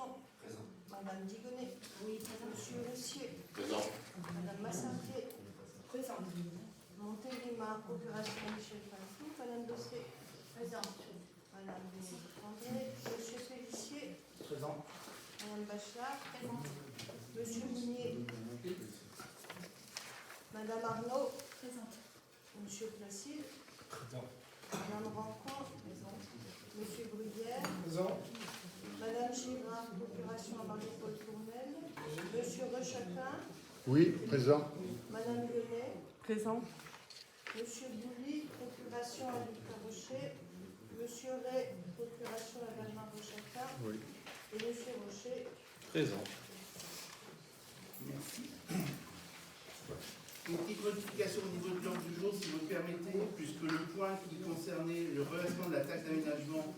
Masson. Présent. Madame Digonnet. Oui, présent. Monsieur Lussier. Présent. Madame Massardier. Présent. Montélimar, procuration Michel Falfou. Madame Dossé. Présent. Madame André. Monsieur Félissier. Présent. Madame Bachelard. Présent. Monsieur Mounier. Madame Arnaud. Présente. Monsieur Placide. Présent. Madame Rancon. Monsieur Bruyère. Présent. Madame Girard, procuration à Marie-Paul Tournel. Monsieur Rechatin. Oui, présent. Madame Lyonnais. Présent. Monsieur Bouly, procuration à Lucas Rocher. Monsieur Ray, procuration à Bernard Rechatin. Oui. Et Monsieur Rocher. Présent. Merci. Une petite modification au niveau de l'ordre du jour, si vous le permettez, puisque le point qui concernait le reversement de la taxe d'aménagement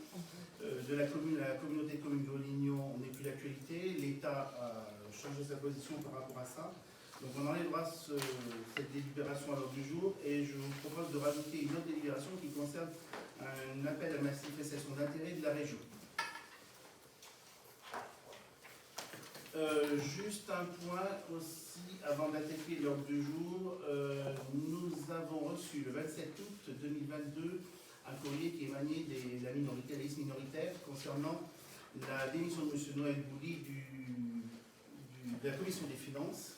de la commune à la communauté de communes de Haut-Lignon n'est plus d'actualité. L'État a changé sa position par rapport à ça. Donc on enlèvera cette délibération à l'ordre du jour et je vous propose de rajouter une autre délibération qui concerne un appel à manifestation d'intérêt de la région. Juste un point aussi avant d'attaquer l'ordre du jour. Nous avons reçu le 27 août 2022 un courrier qui émanait de la minorité, la liste minoritaire, concernant la démission de M. Noël Bouly de la commission des finances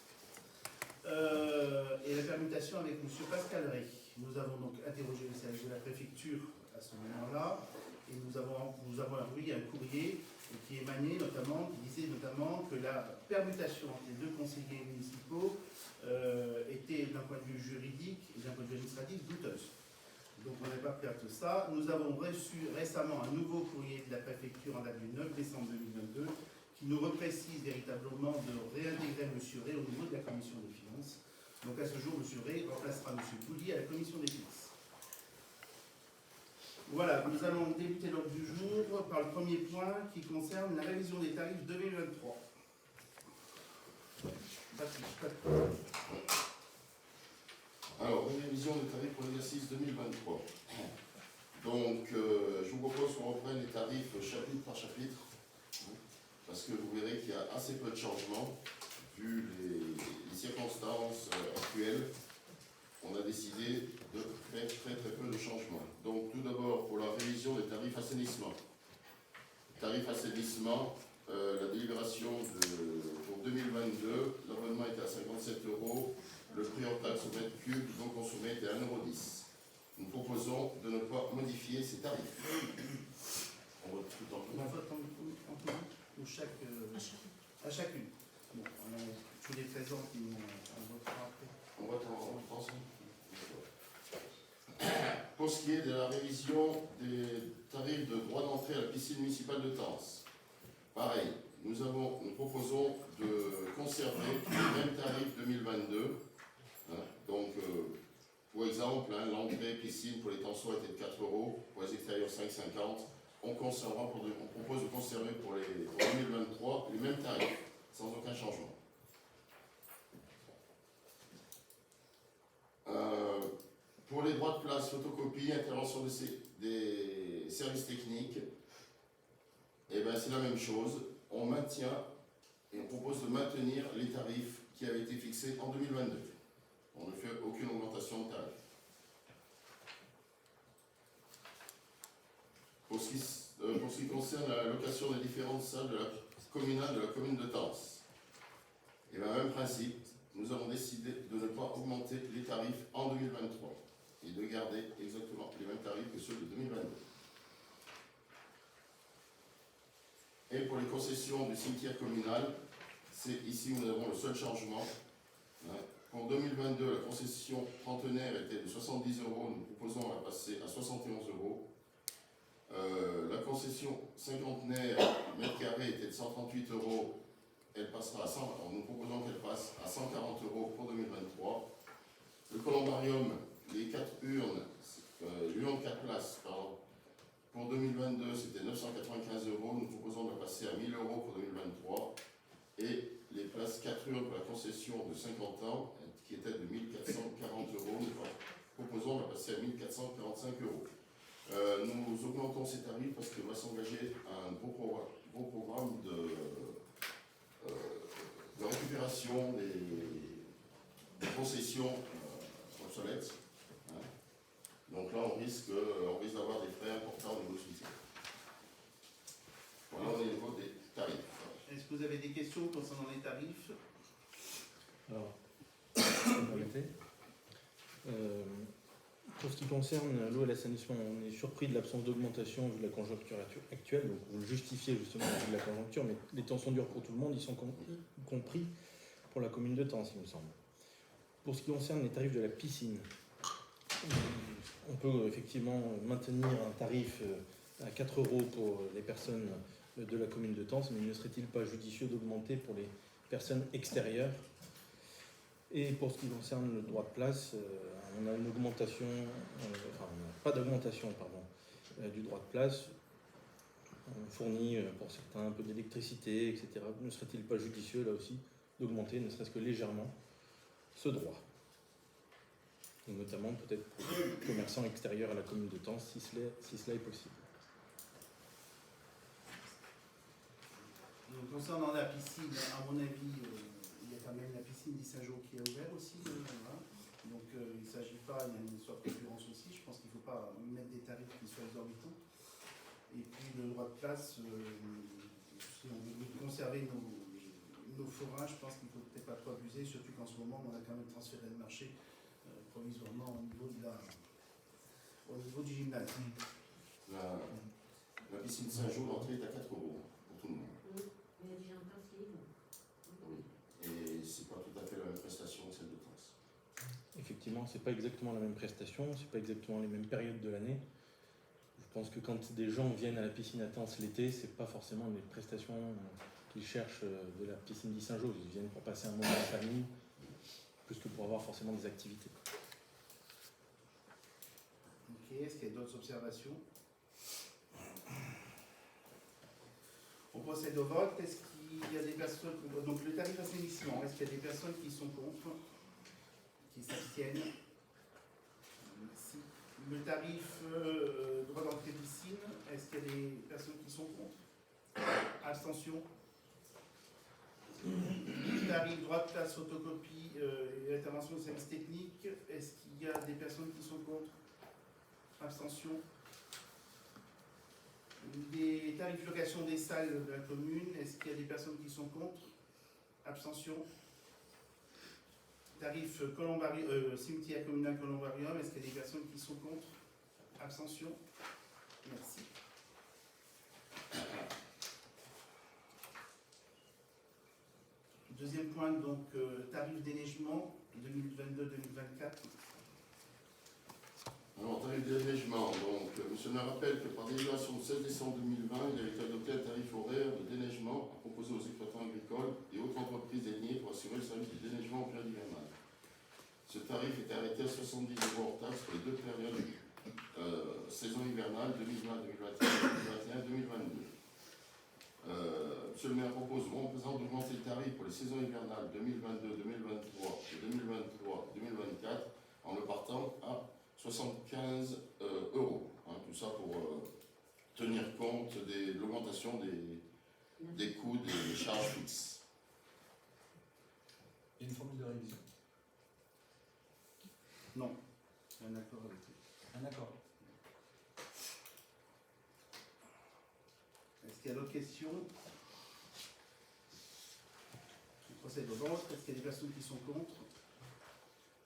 et la permutation avec M. Pascal Rey. Nous avons donc interrogé le service de la préfecture à ce moment-là et nous avons envoyé un courrier qui émanait notamment, qui disait notamment que la permutation entre les deux conseillers municipaux était d'un point de vue juridique et d'un point de vue administratif douteuse. Donc on n'est pas prêt à tout ça. Nous avons reçu récemment un nouveau courrier de la préfecture en date du 9 décembre 2022 qui nous reprécise véritablement de réintégrer M. Ray au niveau de la commission des finances. Donc à ce jour, M. Ray remplacera M. Bouly à la commission des finances. Voilà, nous allons débuter l'ordre du jour par le premier point qui concerne la révision des tarifs 2023. Alors, une révision des tarifs pour l'exercice 2023. Donc, je vous propose qu'on reprenne les tarifs chapitre par chapitre, parce que vous verrez qu'il y a assez peu de changements, vu les circonstances actuelles. On a décidé de faire très peu de changements. Donc, tout d'abord, pour la révision des tarifs assainissement. Tarifs assainissement, la délibération pour 2022, l'abonnement était à 57 €, le prix en taxe au mètre cube non consommé était à 1,10 €. Nous proposons de ne pas modifier ces tarifs. On vote tout en On vote en commun ou à chacune. Bon, on a tous les présents qui on votera après. On vote ensemble. Pour ce qui est de la révision des tarifs de droit d'entrée à la piscine municipale de Tence, pareil, nous proposons de conserver les mêmes tarifs 2022. Donc, pour exemple, l'entrée piscine pour les Tensois était de 4 €, pour les extérieurs 5,50 €. On propose de conserver pour 2023 les mêmes tarifs, sans aucun changement. Pour les droits de place, photocopie, intervention des services techniques, et ben c'est la même chose. On maintient et on propose de maintenir les tarifs qui avaient été fixés en 2022. On ne fait aucune augmentation de tarifs. Pour ce qui concerne la location des différentes salles de la communale de la commune de Tence, et bien même principe, nous avons décidé de ne pas augmenter les tarifs en 2023 et de garder exactement les mêmes tarifs que ceux de 2022. Et pour les concessions du cimetière communal, c'est ici où nous avons le seul changement. Pour 2022, la concession trentenaire était de 70 €, nous proposons à passer à 71 €. La concession cinquantenaire mètre carré était de 138 €, elle passera à 100, nous proposons qu'elle passe à 140 € pour 2023. Le columbarium, les 4 urnes, l'urne 4 places, pardon, pour 2022 c'était 995 €, nous proposons de passer à 1000 € pour 2023. Et les places 4 urnes pour la concession de 50 ans, qui était de 1440 €, nous proposons de passer à 1445 €. Nous augmentons ces tarifs parce que va s'engager un gros programme de conversion des concessions obsolètes. Hein. Donc là, on risque d'avoir des frais importants au niveau du cimetière. Voilà au niveau des tarifs. Est-ce que vous avez des questions concernant les tarifs? Alors, si vous me permettez. Pour ce qui concerne l'eau et l'assainissement, on est surpris de l'absence d'augmentation vu la conjoncture actuelle. Donc vous le justifiez justement vu la conjoncture, mais les temps sont durs pour tout le monde, ils sont compris pour la commune de Tence, il me semble. Pour ce qui concerne les tarifs de la piscine, on peut effectivement maintenir un tarif à 4 € pour les personnes de la commune de Tence, mais ne serait-il pas judicieux d'augmenter pour les personnes extérieures? Et pour ce qui concerne le droit de place, on a une augmentation, pas d'augmentation, pardon, du droit de place. On fournit pour certains un peu d'électricité, etc. Ne serait-il pas judicieux, là aussi, d'augmenter, ne serait-ce que légèrement, ce droit? Et notamment peut-être pour les commerçants extérieurs à la commune de Tence, si cela est possible. Donc, concernant la piscine, à mon avis, il y a quand même la piscine d'Issageau qui est ouverte aussi. Voilà. Donc il ne s'agit pas, il y a une histoire de concurrence aussi. Je pense qu'il ne faut pas mettre des tarifs qui soient exorbitants. Et puis le droit de place, si on veut conserver nos forains, je pense qu'il ne faut peut-être pas trop abuser, surtout qu'en ce moment, on a quand même transféré le marché provisoirement au niveau du gymnase. La piscine Saint-Jean, l'entrée est à 4 € pour tout le monde. Mais j'ai un principe. Oui. Et c'est pas tout à fait la même prestation que celle de Tence. Effectivement, c'est pas exactement la même prestation, c'est pas exactement les mêmes périodes de l'année. Je pense que quand des gens viennent à la piscine à Tence l'été, c'est pas forcément les prestations qu'ils cherchent de la piscine d'Issageau. Ils viennent pour passer un moment en famille, plus que pour avoir forcément des activités. Ok, est-ce qu'il y a d'autres observations? On procède au vote. Est-ce qu'il y a des personnes... Donc le tarif assainissement, est-ce qu'il y a des personnes qui sont contre? Qui s'abstiennent? Merci. Le tarif droit d'entrée piscine, est-ce qu'il y a des personnes qui sont contre? Abstention. Le tarif droit de place, photocopie et intervention de services techniques, est-ce qu'il y a des personnes qui sont contre? Abstention. Les tarifs de location des salles de la commune, est-ce qu'il y a des personnes qui sont contre? Abstention. Tarif cimetière communal Columbarium, est-ce qu'il y a des personnes qui sont contre? Abstention. Merci. Deuxième point, donc, tarif déneigement 2022-2024. Alors, tarif déneigement, donc, monsieur le maire rappelle que par délibération du 16 décembre 2020, il a été adopté un tarif horaire de déneigement à proposer aux exploitants agricoles et autres entreprises désignées pour assurer le service de déneigement en période hivernale. Ce tarif était arrêté à 70 € hors taxe pour les deux périodes saison hivernale 2021-2022. Monsieur le maire propose au représentant d'augmenter le tarif pour les saisons hivernales 2022-2023 et 2023-2024 en le partant à 75 €. Hein, tout ça pour tenir compte de l'augmentation des coûts des charges fixes. Il y a une formule de révision. Non. Un accord avec lui. Un accord. Est-ce qu'il y a d'autres questions? Je procède au vote. Est-ce qu'il y a des personnes qui sont contre?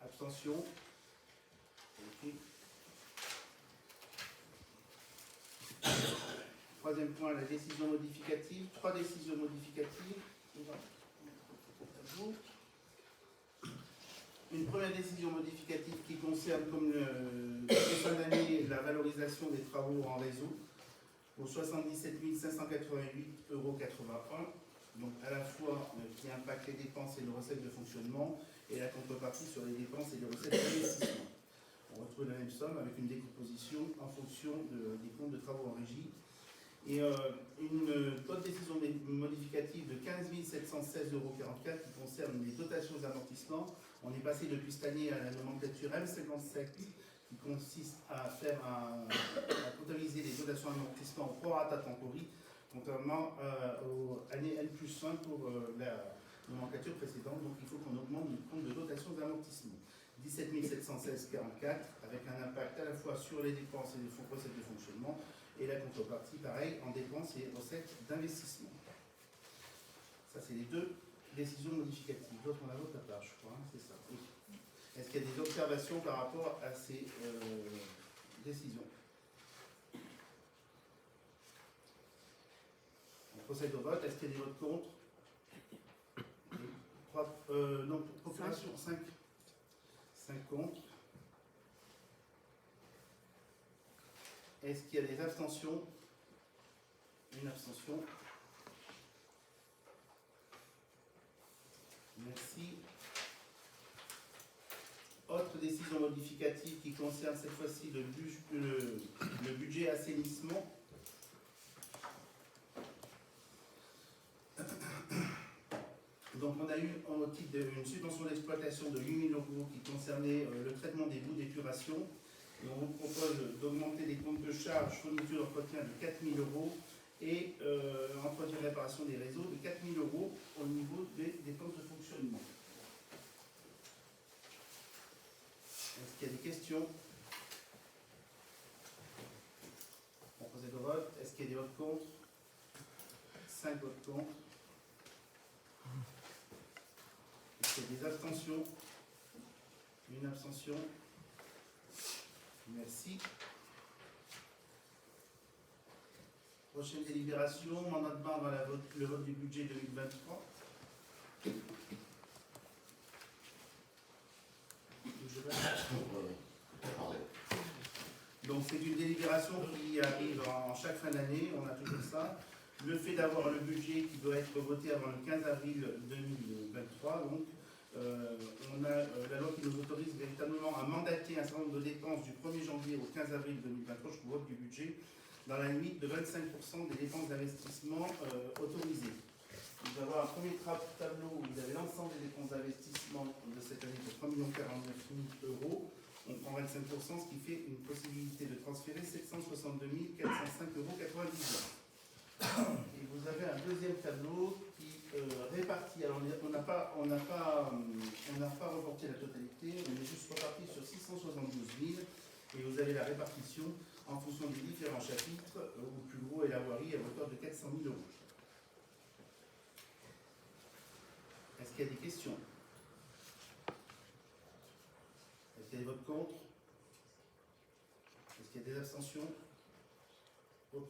Abstention. Ok. Troisième point, la décision modificative. 3 décisions modificatives. Une première décision modificative qui concerne, comme fin d'année, la valorisation des travaux en réseau pour 77 588,81 €. Donc à la fois qui impacte les dépenses et les recettes de fonctionnement et la contrepartie sur les dépenses et les recettes d'investissement. On retrouve la même somme avec une décomposition en fonction des comptes de travaux en régie. Et une autre décision modificative de 15 716,44 € qui concerne les dotations aux amortissements. On est passé depuis cette année à la nomenclature M57 qui consiste à comptabiliser les dotations d'amortissement au prorata tempori, contrairement aux années N+1 pour nomenclature précédente, donc il faut qu'on augmente le compte de dotation d'amortissement. 17 716,44 avec un impact à la fois sur les dépenses et les recettes de fonctionnement et la contrepartie, pareil, en dépenses et recettes d'investissement. Ça, c'est les deux décisions modificatives. L'autre, on la vote à part, je crois, hein, c'est ça. Oui. Est-ce qu'il y a des observations par rapport à ces décisions? On procède au vote. Est-ce qu'il y a des votes contre? Non, procuration, 5. 5 contre. Est-ce qu'il y a des abstentions? Une abstention. Merci. Autre décision modificative qui concerne cette fois-ci le budget assainissement. Donc on a eu au titre d'une subvention d'exploitation de 8 000 € qui concernait le traitement des boues d'épuration. Et on vous propose d'augmenter les comptes de charges, fourniture d'entretien de 4 000 € et entretien et réparation des réseaux de 4 000 € au niveau des dépenses de fonctionnement. Est-ce qu'il y a des questions? On procède au vote. Est-ce qu'il y a des votes contre? 5 votes contre. Est-ce qu'il y a des abstentions? Une abstention. Merci. Prochaine délibération, mandat de bain avant le vote du budget 2023. Donc c'est une délibération qui arrive en chaque fin d'année, on a toujours ça. Le fait d'avoir le budget qui doit être voté avant le 15 avril 2023, donc on a la loi qui nous autorise véritablement à mandater un certain nombre de dépenses du 1er janvier au 15 avril 2023 jusqu'au vote du budget dans la limite de 25% des dépenses d'investissement autorisées. Vous allez avoir un premier tableau où vous avez l'ensemble des dépenses d'investissement de cette année de 3 49 000 €. On prend 25%, ce qui fait une possibilité de transférer 762 405,98 €. Et vous avez un deuxième tableau qui répartit. Alors on n'a pas reporté la totalité, on est juste reparti sur 672 000 et vous avez la répartition en fonction des différents chapitres, où le plus gros est la voirie à hauteur de 400 000 €. Est-ce qu'il y a des questions? Est-ce qu'il y a des votes contre? Est-ce qu'il y a des abstentions? Ok.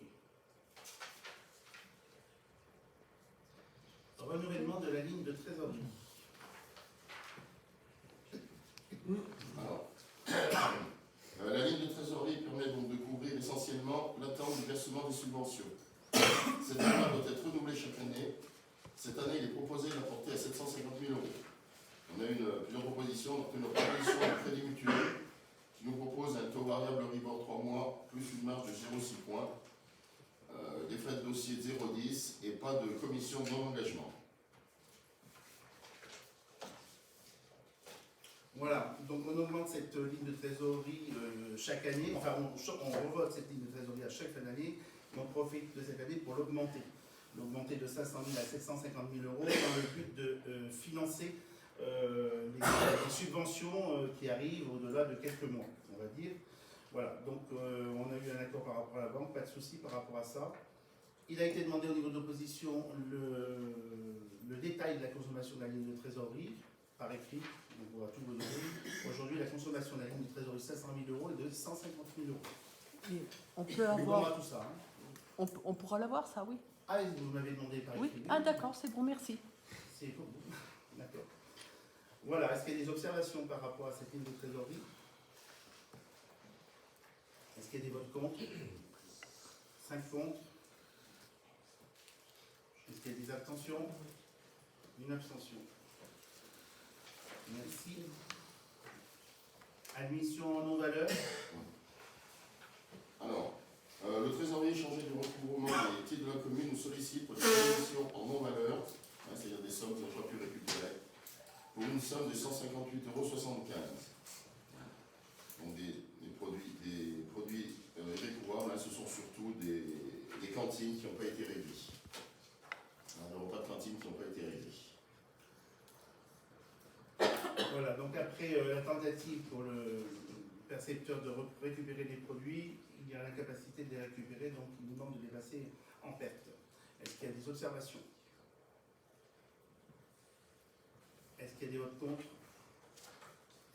Renouvellement de la ligne de trésorerie. Alors, la ligne de trésorerie permet donc de couvrir essentiellement l'attente du versement des subventions. Cette ligne doit être renouvelée chaque année. Cette année, il est proposé de la porter à 750 000 €. On a eu plusieurs propositions, donc une proposition de Crédit Mutuel qui nous propose un taux variable Euribor 3 mois plus une marge de 0,6 points, des frais de dossier de 0,10 et pas de commission de non-engagement. Voilà, donc on augmente cette ligne de trésorerie chaque année, enfin on revote cette ligne de trésorerie à chaque fin d'année, mais on profite de cette année pour l'augmenter de 500 000 à 750 000 € dans le but de financer les subventions qui arrivent au-delà de quelques mois, on va dire. Voilà, donc on a eu un accord par rapport à la banque, pas de souci par rapport à ça. Il a été demandé au niveau de l'opposition le détail de la consommation de la ligne de trésorerie, par écrit, donc on va tout vous donner. Aujourd'hui, la consommation de la ligne de trésorerie 500 000 € et de 150 000 €. Et on peut avoir. Tout ça, hein. On pourra l'avoir, ça, oui. Ah, vous m'avez demandé par écrit. Oui. Ah, d'accord, c'est bon, merci. C'est pour vous. D'accord. Voilà, est-ce qu'il y a des observations par rapport à cette ligne de trésorerie? Est-ce qu'il y a des votes contre? 5 contre. Est-ce qu'il y a des abstentions? Une abstention. Merci. Admission en non-valeur. Alors, le trésorier chargé du recouvrement des titres de la commune nous sollicite pour des commissions en non-valeur, c'est-à-dire des sommes qu'il n'a pas pu récupérer, pour une somme de 158,75 €. Donc des produits récouvrables, ce sont surtout des cantines qui n'ont pas été réglées. Les repas de cantine qui n'ont pas été réglés. après la tentative pour le percepteur de récupérer les produits, il y a l'incapacité de les récupérer, donc il nous demande de les passer en perte. Est-ce qu'il y a des observations? Est-ce qu'il y a des votes contre?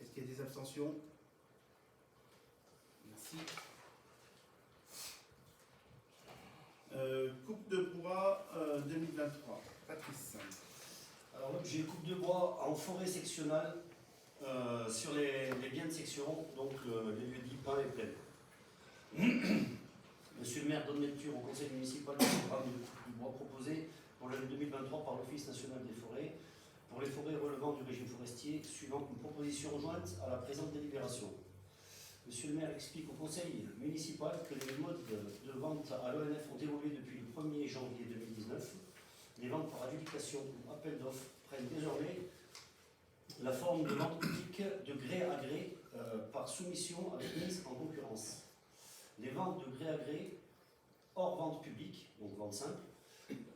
Est-ce qu'il y a des abstentions? Merci. Coupe de bois 2023. Patrice. Alors l'objet coupe de bois en forêt sectionnelle sur les biens de section, donc les lieux dits pins et plaines. Monsieur le maire donne lecture au conseil municipal du programme de coupe du bois proposé pour l'année 2023 par l'Office national des forêts pour les forêts relevant du régime forestier, suivant une proposition jointe à la présente délibération. Monsieur le maire explique au conseil municipal que les modes de vente à l'ONF ont évolué depuis le 1er janvier 2019. Les ventes par adjudication ou appel d'offres prennent désormais la forme de vente publique de gré à gré par soumission avec mise en concurrence. Les ventes de gré à gré hors vente publique, donc vente simple,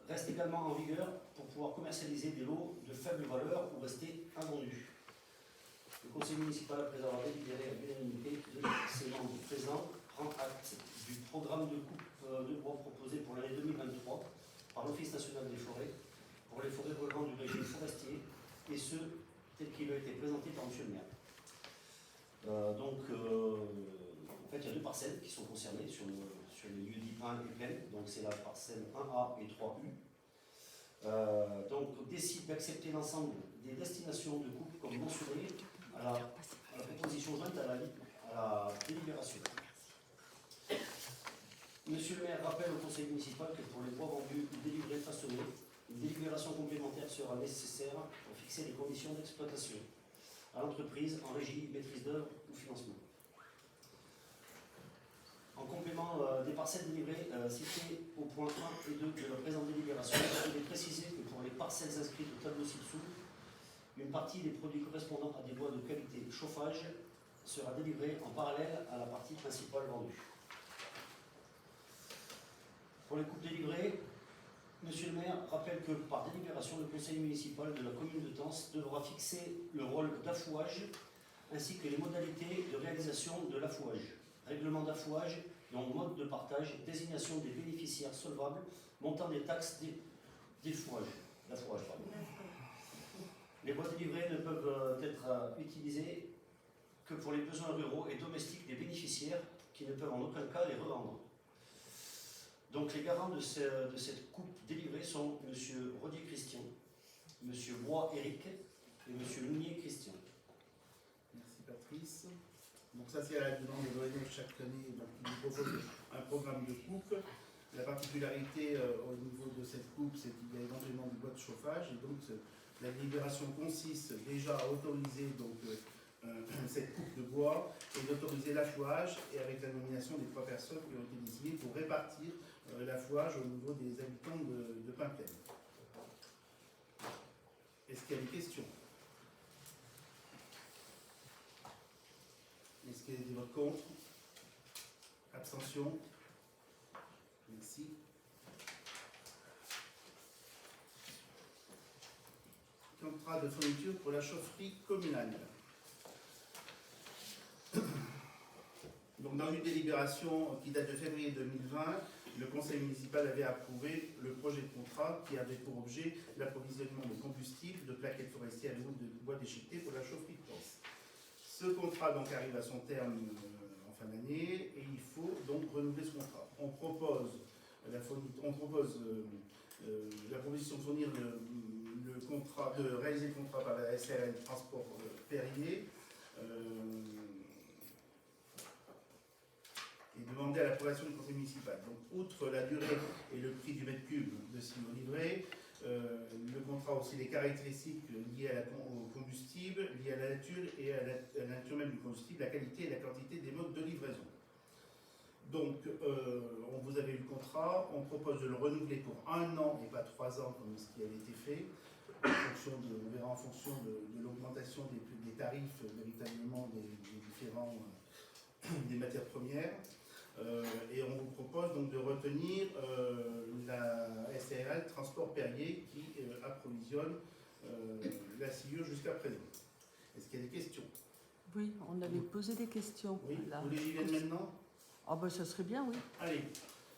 restent également en vigueur pour pouvoir commercialiser des lots de faible valeur ou rester invendus. Le conseil municipal, après avoir délibéré à l'unanimité de ses membres présents, prend acte du programme de coupe de bois proposé pour l'année 2023 par l'Office national des forêts pour les forêts relevant du régime forestier, et ce, tel qu'il a été présenté par M. le maire. En fait, il y a deux parcelles qui sont concernées sur les lieux dits 1 et plaines, donc c'est la parcelle 1A et 3U. Donc, décide d'accepter l'ensemble des destinations de coupe comme mentionné à la proposition jointe à la délibération. Monsieur le maire rappelle au conseil municipal que pour les bois vendus ou délivrés façonnés, une délibération complémentaire sera nécessaire pour fixer les conditions d'exploitation à l'entreprise en régie, maîtrise d'œuvre ou financement. En complément des parcelles délivrées citées au point 1 et 2 de la présente délibération, il est précisé que pour les parcelles inscrites au tableau ci-dessous, une partie des produits correspondant à des bois de qualité chauffage sera délivrée en parallèle à la partie principale vendue. Pour les coupes délivrées, Monsieur le maire rappelle que par délibération, le conseil municipal de la commune de Tence devra fixer le rôle d'affouage ainsi que les modalités de réalisation de l'affouage. Règlement d'affouage, donc mode de partage, désignation des bénéficiaires solvables, montant des taxes d'affouage. Les bois délivrés ne peuvent être utilisés que pour les besoins ruraux et domestiques des bénéficiaires qui ne peuvent en aucun cas les revendre. Donc les garants de cette coupe délivrée sont M. Rodier Christian, M. Bois Éric et M. Lounier Christian. Merci Patrice. Donc ça c'est à la demande de l'ONF chaque année, donc il nous propose un programme de coupe. La particularité au niveau de cette coupe, c'est qu'il y a éventuellement du bois de chauffage, et donc la délibération consiste déjà à autoriser donc, cette coupe de bois et d'autoriser l'affouage, et avec la nomination des 3 personnes qui ont été désignées pour répartir l'affouage au niveau des habitants de Paimplen. Est-ce qu'il y a des questions? Est-ce qu'il y a des votes contre? Abstention? Merci. Contrat de fourniture pour la chaufferie communale. Donc, dans une délibération qui date de février 2020, le conseil municipal avait approuvé le projet de contrat qui avait pour objet l'approvisionnement de combustible, de plaquettes forestières et de bois déchiqueté pour la chaufferie de Tence. Ce contrat donc arrive à son terme en fin d'année et il faut donc renouveler ce contrat. On propose la proposition de fournir le contrat, de réaliser le contrat par la SRL Transport Perrier. Et demander à l'approbation du conseil municipal. Donc, outre la durée et le prix du mètre cube de ciment livré, le contrat a aussi les caractéristiques liées au combustible, liées à la nature et à la nature même du combustible, la qualité et la quantité des modes de livraison. Donc, vous avez eu le contrat, on propose de le renouveler pour 1 an et pas 3 ans comme ce qui avait été fait. On verra en fonction de l'augmentation des tarifs véritablement des matières premières. Et on vous propose donc de retenir la SARL Transport Perrier qui approvisionne la sciure jusqu'à présent. Est-ce qu'il y a des questions? Oui, on avait posé des questions. Oui, là. vous voulez que j'y vienne maintenant? Ah ben ça serait bien, oui. Allez,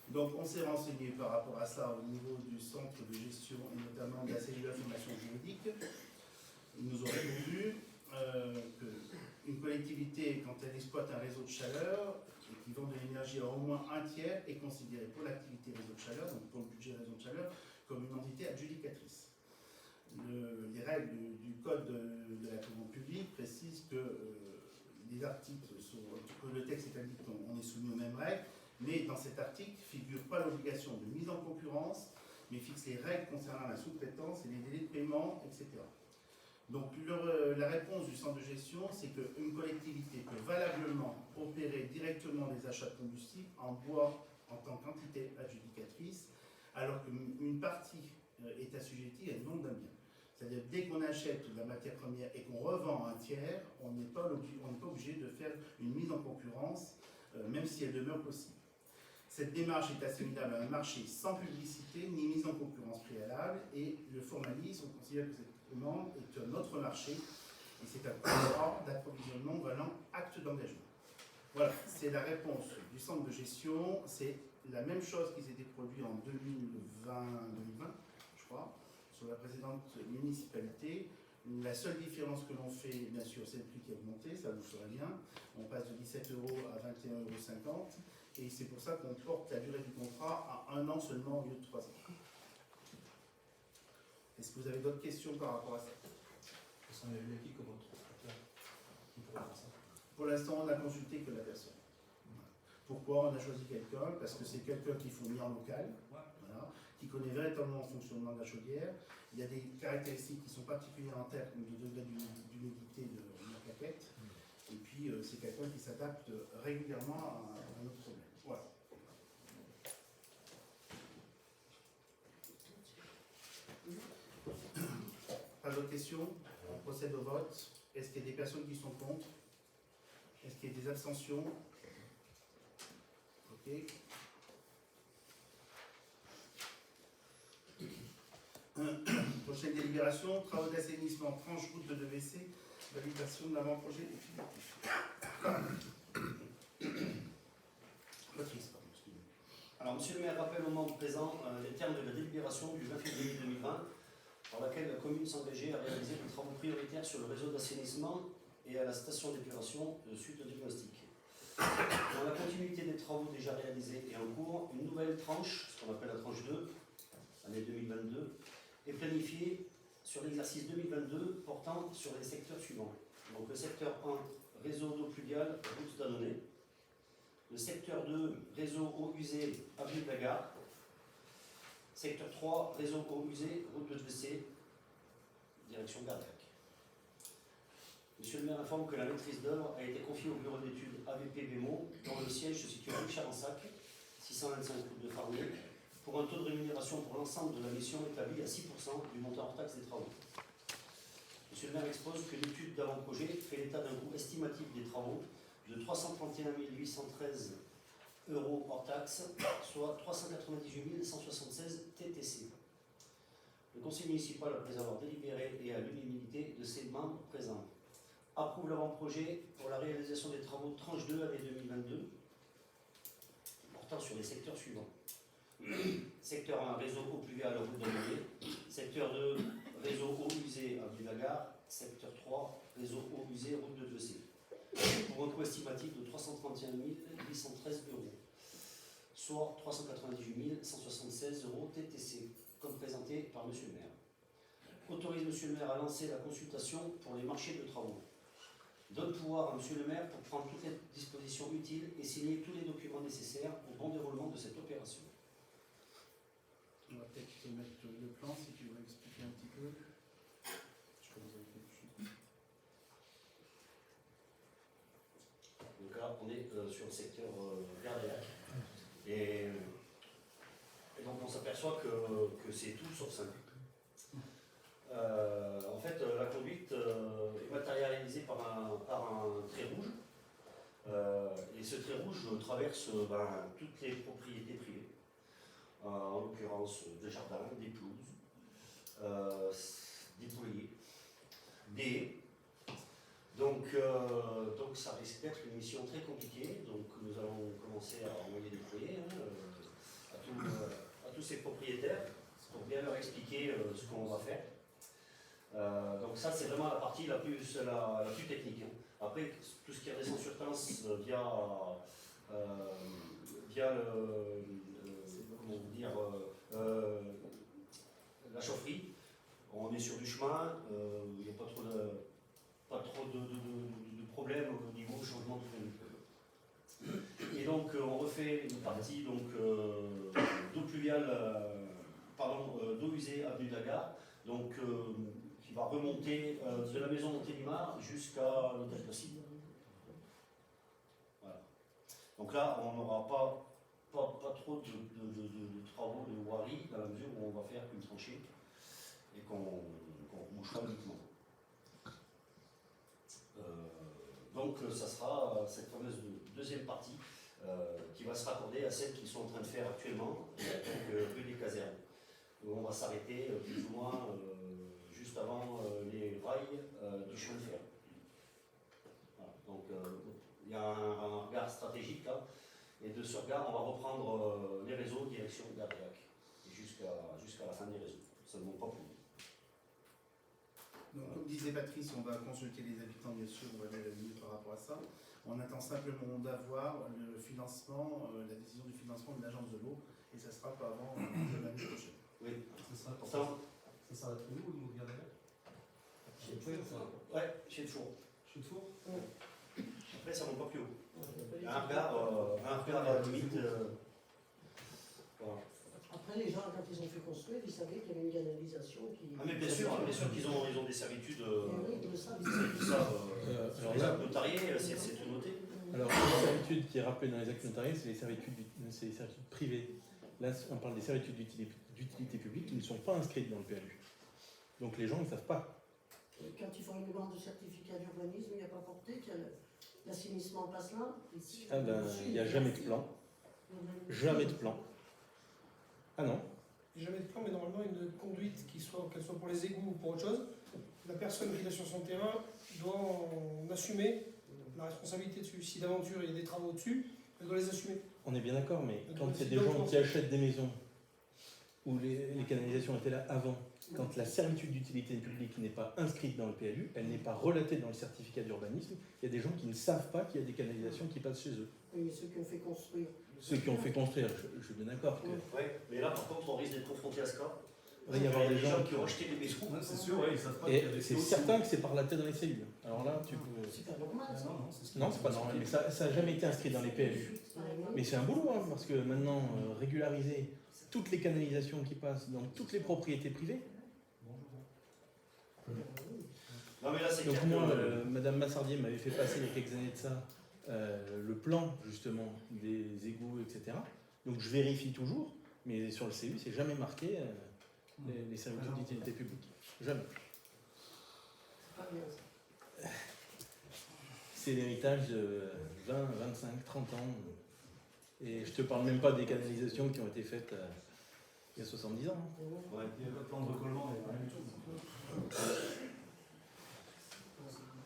donc on s'est renseigné par rapport à ça au niveau du centre de gestion et notamment de la cellule d'information juridique. Ils nous ont répondu qu'une collectivité, quand elle exploite un réseau de chaleur et qui vend de l'énergie à au moins un tiers, est considérée pour l'activité réseau de chaleur, donc pour le budget réseau de chaleur, comme une entité adjudicatrice. Les règles du code de la commande publique précisent que les articles que le texte établit qu'on est soumis aux mêmes règles, mais dans cet article figure pas l'obligation de mise en concurrence, mais fixe les règles concernant la sous-traitance et les délais de paiement, etc. Donc la réponse du centre de gestion, c'est qu'une collectivité peut valablement opérer directement des achats de combustible en bois en tant qu'entité adjudicatrice, alors qu'une partie est assujettie à une vente d'un bien. C'est-à-dire dès qu'on achète de la matière première et qu'on revend à un tiers, on n'est pas obligé de faire une mise en concurrence, même si elle demeure possible. Cette démarche est assimilable à un marché sans publicité ni mise en concurrence préalable, et le formalisme, on considère que cette commande est un autre marché, et c'est un contrat d'approvisionnement valant acte d'engagement. Voilà, c'est la réponse du centre de gestion. C'est la même chose qui s'était produit en 2020, je crois, sur la précédente municipalité. La seule différence que l'on fait, bien sûr, c'est le prix qui a augmenté, ça vous saurez bien. On passe de 17 € à 21,50 €, et c'est pour ça qu'on porte la durée du contrat à 1 an seulement au lieu de 3 ans. Est-ce que vous avez d'autres questions par rapport à ça? Pour l'instant, on n'a consulté que la personne. Pourquoi on a choisi quelqu'un? Parce que c'est quelqu'un qui fournit en local, voilà, qui connaît véritablement le fonctionnement de la chaudière. Il y a des caractéristiques qui sont particulières en termes de degré d'humidité de la plaquette. Et puis, c'est quelqu'un qui s'adapte régulièrement à notre problème. Voilà. Pas d'autres questions? On procède au vote. Est-ce qu'il y a des personnes qui sont contre? Est-ce qu'il y a des abstentions? Ok. Prochaine délibération, travaux d'assainissement, tranche route de 2WC, validation de l'avant-projet définitif. Alors, monsieur le maire rappelle au membre présent les termes de la délibération du 20 février 2020, par laquelle la commune s'engageait à réaliser des travaux prioritaires sur le réseau d'assainissement et à la station d'épuration suite au diagnostic. Dans la continuité des travaux déjà réalisés et en cours, une nouvelle tranche, ce qu'on appelle la tranche 2, année 2022, est planifiée sur l'exercice 2022 portant sur les secteurs suivants. Donc le secteur 1, réseau d'eau pluviale, route d'Annonay. Le secteur 2, réseau eau usée, avenue de la Gare. Secteur 3, réseau eau usée, route de 2WC, direction Gardac. Monsieur le maire informe que la maîtrise d'œuvre a été confiée au bureau d'études AVP BEMO, dont le siège se situe rue Charensac, 625 route de Farnier, pour un taux de rémunération pour l'ensemble de la mission établi à 6% du montant hors taxe des travaux. Monsieur le maire expose que l'étude d'avant-projet fait l'état d'un coût estimatif des travaux de 331 813 € hors taxe, soit 398 176 TTC. Le conseil municipal, après avoir délibéré et à l'unanimité de ses membres présents, approuve l'avant-projet pour la réalisation des travaux de tranche 2 année 2022, portant sur les secteurs suivants. Secteur 1, réseau eau pluviale, route d'Annonay. Secteur 2, réseau eau usée, avenue de la Gare. Secteur 3, réseau eau usée, route de 2C. Pour un coût estimatif de 331 813 €, soit 398 176 € TTC, comme présenté par monsieur le maire. Autorise monsieur le maire à lancer la consultation pour les marchés de travaux. Donne pouvoir à monsieur le maire pour prendre toutes les dispositions utiles et signer tous les documents nécessaires au bon déroulement de cette opération. On va peut-être te mettre le plan si tu veux expliquer un petit peu. Je crois que vous avez quelque chose. Donc là, on est sur le secteur Gardac. Et donc on s'aperçoit que c'est tout sauf simple. En fait, la conduite est matérialisée par un trait rouge. Et ce trait rouge traverse toutes les propriétés privées. En l'occurrence des jardins, des pelouses, des poulaillers, des haies. très compliqué, donc nous allons commencer à envoyer des courriers à tous ces propriétaires pour bien leur expliquer ce qu'on va faire. Donc ça c'est vraiment la partie la plus technique. Hein. Après tout ce qui est redescend sur Tens via la chaufferie, on est sur du chemin, il n'y a pas trop de problèmes au niveau changement de flux. Et donc on refait une partie d'eau pluviale, d'eau usée avenue de la Gare, donc qui va remonter de la maison Montélimar jusqu'à l'hôtel Possible. Voilà. Donc là, on n'aura pas trop de travaux de voirie dans la mesure où on va faire une tranchée et qu'on bouchera uniquement. Donc ça sera cette fameuse deuxième partie qui va se raccorder à celle qu'ils sont en train de faire actuellement, donc rue des Casernes, où on va s'arrêter plus ou moins juste avant les rails du chemin de fer. Voilà. Donc il y a un regard stratégique là, et de ce regard on va reprendre les réseaux direction Gardéac jusqu'à la fin des réseaux. Ça ne monte pas plus. Donc, comme disait Patrice, on va consulter les habitants, bien sûr, on va aller par rapport à ça. On attend simplement d'avoir le financement, la décision du financement de l'agence de l'eau, et ça sera pas avant l'année prochaine. Oui. Ça sera très où au niveau de Gardéac? Chez le four. Ouais, chez le four. Chez le four? Après, ça ne monte pas plus haut. Un regard à la limite. Voilà. Après, les gens, quand ils ont fait construire, ils savaient qu'il y avait une canalisation qui. Ah, mais bien sûr qu'ils ont des servitudes. Oui, ils le savent. Tout ça, alors les là, actes notariés, c'est tout noté. alors les servitudes qui est rappelée dans les actes notariés, c'est les servitudes privées. Là, on parle des servitudes d'utilité publique qui ne sont pas inscrites dans le PLU. Donc les gens ne savent pas. Quand ils font une demande de certificat d'urbanisme, il n'y a pas porté qu'il y a l'assainissement passe là. Ah ben, il n'y a jamais de plan. Jamais de plan. Ah non. Jamais de plan, mais normalement une conduite qu'elle soit pour les égouts ou pour autre chose, la personne qui est sur son terrain doit en assumer la responsabilité dessus. Si d'aventure il y a des travaux dessus, elle doit les assumer. On est bien d'accord, mais quand il y a des gens qui achètent des maisons où les canalisations étaient là avant, quand la servitude d'utilité publique n'est pas inscrite dans le PLU, elle n'est pas relatée dans le certificat d'urbanisme, il y a des gens qui ne savent pas qu'il y a des canalisations qui passent chez eux. Oui, mais ceux qui ont fait construire. Ceux qui ont fait construire, je suis bien d'accord que Oui, mais là, par contre, on risque d'être confronté à ce cas. il va y avoir des gens qui ont acheté des maisons. C'est sûr, ouais, ils savent pas qu'il y a et des c'est CO2. certain que c'est par la tête dans les cellules. Alors là, tu peux... C'est pas normal, ça. Non, c'est ce qui- Non, c'est pas normal, mais ça n'a jamais été inscrit dans les PLU. Mais c'est un boulot, hein, parce que maintenant, régulariser toutes les canalisations qui passent dans toutes les propriétés privées. Non, mais là, c'est Donc clair moi, que. Madame Massardier m'avait fait passer il y a quelques années de ça le plan justement des égouts, etc. Donc je vérifie toujours, mais sur le CU, c'est jamais marqué les servitudes d'utilité publique. Jamais. C'est pas bien, ça. C'est l'héritage de 20, 25, 30 ans. Et je te parle même pas des canalisations qui ont été faites il y a 70 ans. Ouais. Il n'y a pas de plan de recollement, il n'y a rien du tout.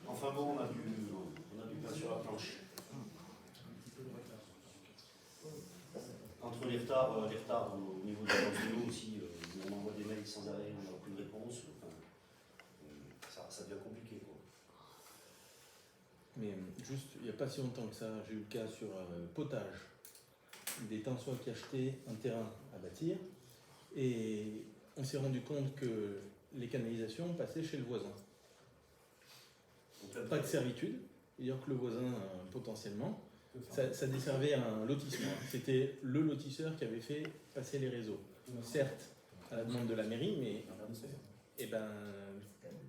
Enfin bon, on a du pain sur la planche. Entre les retards au niveau de l'eau aussi, on envoie des mails sans arrêt, on n'a aucune réponse. Enfin, ça devient compliqué, quoi. Mais juste, il n'y a pas si longtemps que ça, j'ai eu le cas sur Potage, des Tinsois qui achetaient un terrain à bâtir, et on s'est rendu compte que les canalisations passaient chez le voisin. Donc, Pas de servitude, c'est-à-dire que le voisin, potentiellement, ça desservait un lotissement. C'était le lotisseur qui avait fait passer les réseaux. Certes, à la demande de la mairie, mais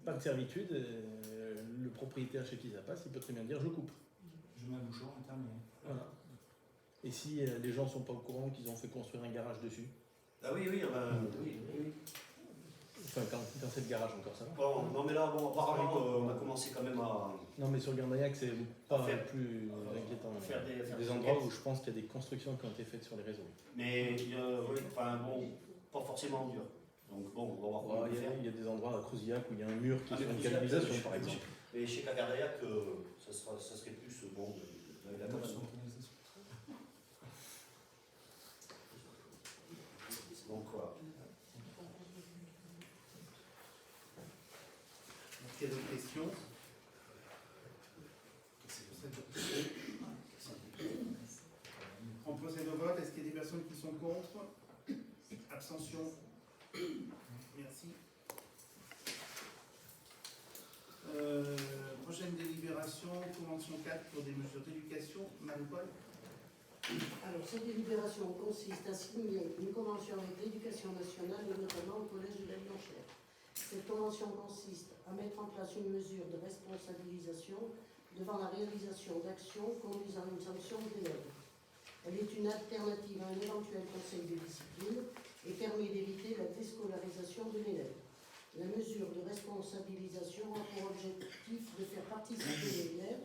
pas de servitude. Le propriétaire chez qui ça passe, il peut très bien dire je coupe. Je mets un bouchon, et terminé. Voilà. Et si les gens ne sont pas au courant qu'ils ont fait construire un garage dessus, ah oui, oui. enfin quand c'est le garage encore ça va. Bon, non mais là, bon, apparemment, on a commencé quand même à Non mais sur Gardaillac c'est pas Faire- plus inquiétant. faire Des endroits où je pense qu'il y a des constructions qui ont été faites sur les réseaux. Mais oui, enfin bon, pas forcément dur. Donc bon, on va voir comment on Il peut faire. y a des endroits à Creusillac où il y a un mur qui est Ah, sur mais une Creusillac, canalisation par exemple. Et chez Cagardaillac, ça serait plus bon Vous avez la table. Donc voilà. Est-ce qu'il y a d'autres questions? On procède au vote. Est-ce qu'il y a des personnes qui sont contre? Abstention? Merci. Prochaine délibération, convention 4 pour des mesures d'éducation. Marie-Paul? Alors, cette délibération consiste à signer une convention avec l'éducation nationale et notamment au collège de la Blanchère. Cette convention consiste à mettre en place une mesure de responsabilisation devant la réalisation d'actions conduisant à une sanction d'élèves. Elle est une alternative à un éventuel conseil de discipline et permet d'éviter la déscolarisation de l'élève. La mesure de responsabilisation a pour objectif de faire participer l'élève,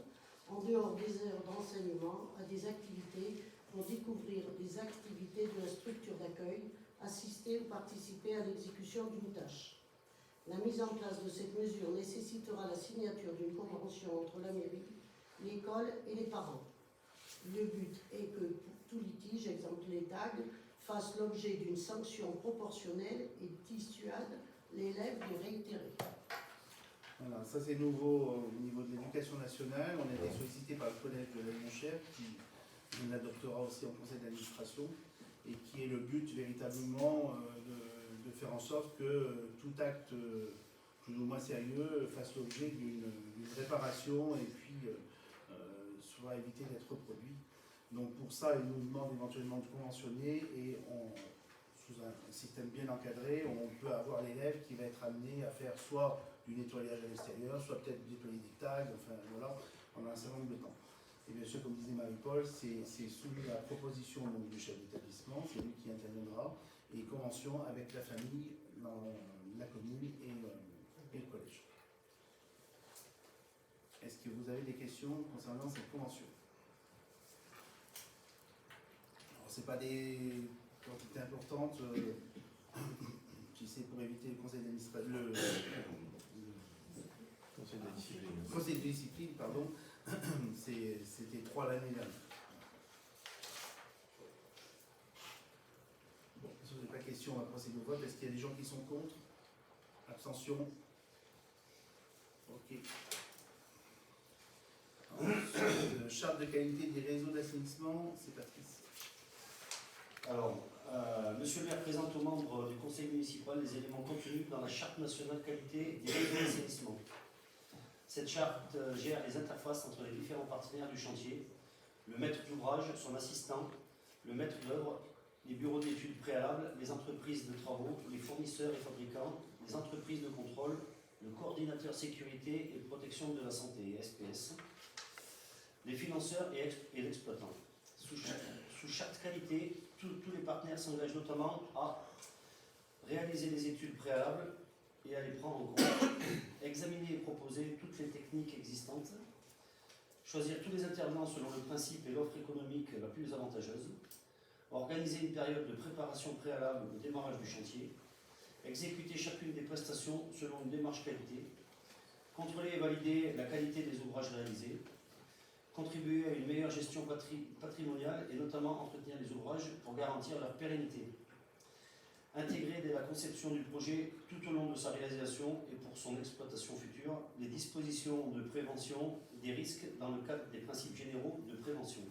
en dehors des heures d'enseignement, à des activités pour découvrir les activités de la structure d'accueil, assister ou participer à l'exécution d'une tâche. La mise en place de cette mesure nécessitera la signature d'une convention entre la mairie, l'école et les parents. Le but est que tout litige, exemple les tags, fasse l'objet d'une sanction proportionnelle et dissuade l'élève de réitérer. Voilà, ça c'est nouveau au niveau de l'éducation nationale. On a été sollicité par le collège de la Blanchère qui l'adoptera aussi en conseil d'administration et qui est le but véritablement de faire en sorte que tout acte plus ou moins sérieux fasse l'objet d'une réparation et puis soit évité d'être reproduit. Donc pour ça, il nous demande éventuellement de conventionner et sous un système bien encadré, on peut avoir l'élève qui va être amené à faire soit du nettoyage à l'extérieur, soit peut-être nettoyer des tags, enfin voilà, pendant un certain nombre de temps. Et bien sûr, comme disait Marie-Paul, c'est soumis à la proposition donc, du chef d'établissement, c'est lui qui interviendra, et convention avec la famille, la commune et le collège. Est-ce que vous avez des questions concernant cette convention? Alors, ce n'est pas des quantités importantes, si c'est pour éviter le conseil d'administration, le conseil de discipline, pardon, c'était 3 l'année dernière. Bon, si vous n'avez pas de questions, on va procéder au vote. Est-ce qu'il y a des gens qui sont contre? Abstention? Ok. Ensuite, charte de qualité des réseaux d'assainissement, c'est Patrice. Alors, Monsieur le maire présente aux membres du conseil municipal les éléments contenus dans la charte nationale qualité des réseaux d'assainissement. Cette charte gère les interfaces entre les différents partenaires du chantier, le maître d'ouvrage, son assistant, le maître d'œuvre, les bureaux d'études préalables, les entreprises de travaux, les fournisseurs et fabricants, les entreprises de contrôle, le coordinateur sécurité et protection de la santé, SPS, les financeurs et l'exploitant. Sous chaque qualité, tous les partenaires s'engagent notamment à réaliser les études préalables et à les prendre en compte, examiner et proposer toutes les techniques existantes, choisir tous les intervenants selon le principe et l'offre économique la plus avantageuse, organiser une période de préparation préalable au démarrage du chantier, exécuter chacune des prestations selon une démarche qualité, contrôler et valider la qualité des ouvrages réalisés, contribuer à une meilleure gestion patrimoniale et notamment entretenir les ouvrages pour garantir leur pérennité. Intégrer dès la conception du projet tout au long de sa réalisation et pour son exploitation future les dispositions de prévention des risques dans le cadre des principes généraux de prévention.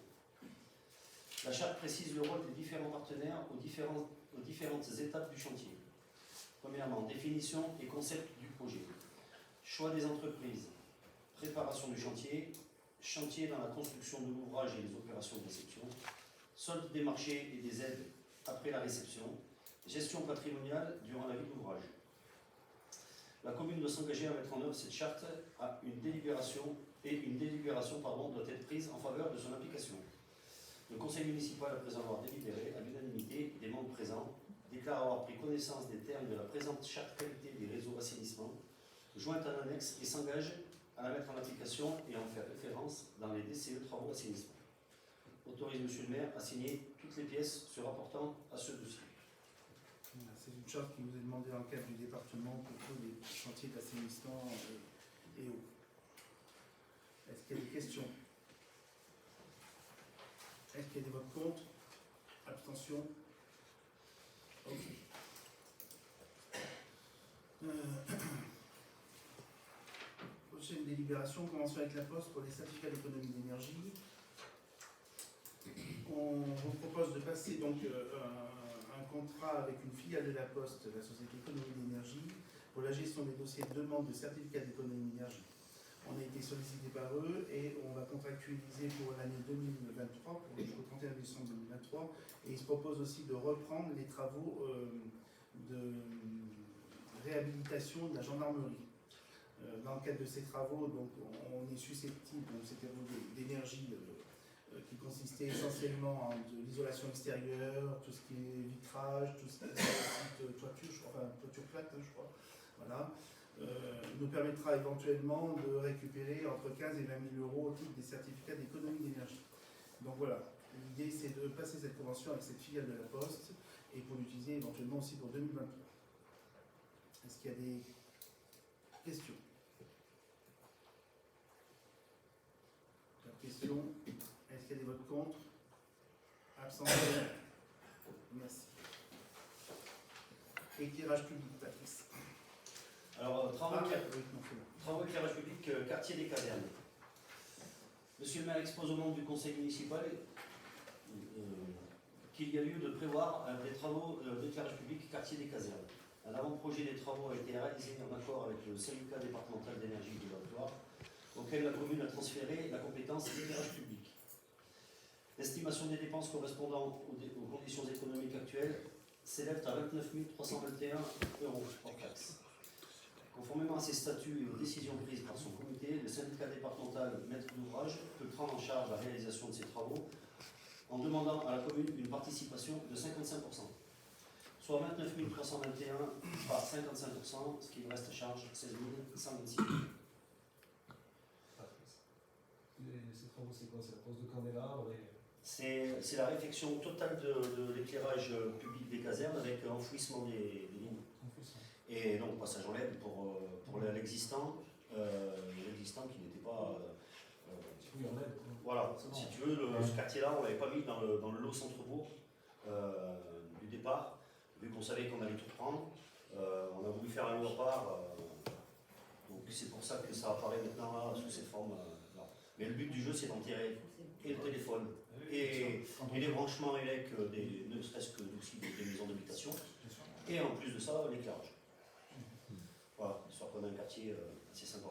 La charte précise le rôle des différents partenaires aux différentes étapes du chantier. Premièrement, définition et concept du projet. Choix des entreprises. Préparation du chantier. Chantier dans la construction de l'ouvrage et les opérations de réception. Solde des marchés et des aides après la réception. Gestion patrimoniale durant la vie de l'ouvrage. La commune doit s'engager à mettre en œuvre cette charte à une délibération doit être prise en faveur de son application. Le conseil municipal, après avoir délibéré à l'unanimité des membres présents, déclare avoir pris connaissance des termes de la présente charte qualité des réseaux assainissement, jointe à l'annexe et s'engage à la mettre en application et à en faire référence dans les DCE travaux assainissement. Autorise Monsieur le maire à signer toutes les pièces se rapportant à ce dossier. C'est une charte qui vous est demandée dans le cadre du département pour tous les chantiers d'assainissement et eau. Est-ce qu'il y a des questions? Est-ce qu'il y a des votes contre? Abstention? Ok. Prochaine délibération, convention avec la Poste pour les certificats d'économie d'énergie. On vous propose de passer donc un contrat avec une filiale de la Poste, la Société Économie d'énergie, pour la gestion des dossiers de demande de certificats d'économie d'énergie. On a été sollicité par eux et on va contractualiser pour l'année 2023, jusqu'au 31 décembre 2023. Et ils se proposent aussi de reprendre les travaux de réhabilitation de la gendarmerie. Dans le cadre de ces travaux, donc, on est susceptible, donc c'était d'énergie qui consistait essentiellement en de l'isolation extérieure, tout ce qui est vitrage, tout ce qui est toiture, je crois, enfin toiture plate, je crois. Voilà. Nous permettra éventuellement de récupérer entre 15 et 20 000 euros au titre des certificats d'économie d'énergie. Donc voilà, l'idée c'est de passer cette convention avec cette filiale de la Poste et pour l'utiliser éventuellement aussi pour 2023. Est-ce qu'il y a des questions? Pas de questions. Est-ce qu'il y a des votes contre? Abstention? Merci. Éclairage public, Patrice. Alors, travaux Oui, non, c'est bon. Travaux éclairage public, quartier des casernes. Monsieur le maire expose au nom du conseil municipal qu'il y a lieu de prévoir des travaux d'éclairage public quartier des casernes. Un avant-projet des travaux a été réalisé en accord avec le syndicat départemental d'énergie du Val-de-Loire, auquel la commune a transféré la compétence d'éclairage public. L'estimation des dépenses correspondant aux conditions économiques actuelles s'élève à 29 321 euros hors taxe. Conformément à ces statuts et aux décisions prises par son comité, le syndicat départemental maître d'ouvrage peut prendre en charge la réalisation de ces travaux en demandant à la commune une participation de 55%, soit 29 321 par 55%, ce qui lui reste à charge 16 126 euros. Ces travaux, c'est quoi? C'est la pose de candélabres et... C'est la réfection totale de l'éclairage public des casernes avec enfouissement des lignes. Et donc passage en LED pour l'existant qui n'était pas... Oui, en LED. Voilà, si tu veux, ce quartier-là, on ne l'avait pas mis dans le lot centre-bourg du départ, vu qu'on savait qu'on allait tout prendre. On a voulu faire un lot à part, donc c'est pour ça que ça apparaît maintenant là, sous cette forme-là. Mais le but du jeu, c'est d'enterrer et le téléphone et les branchements élec, ne serait-ce que aussi des maisons d'habitation, et en plus de ça, l'éclairage. Voilà, histoire qu'on a un quartier assez sympa.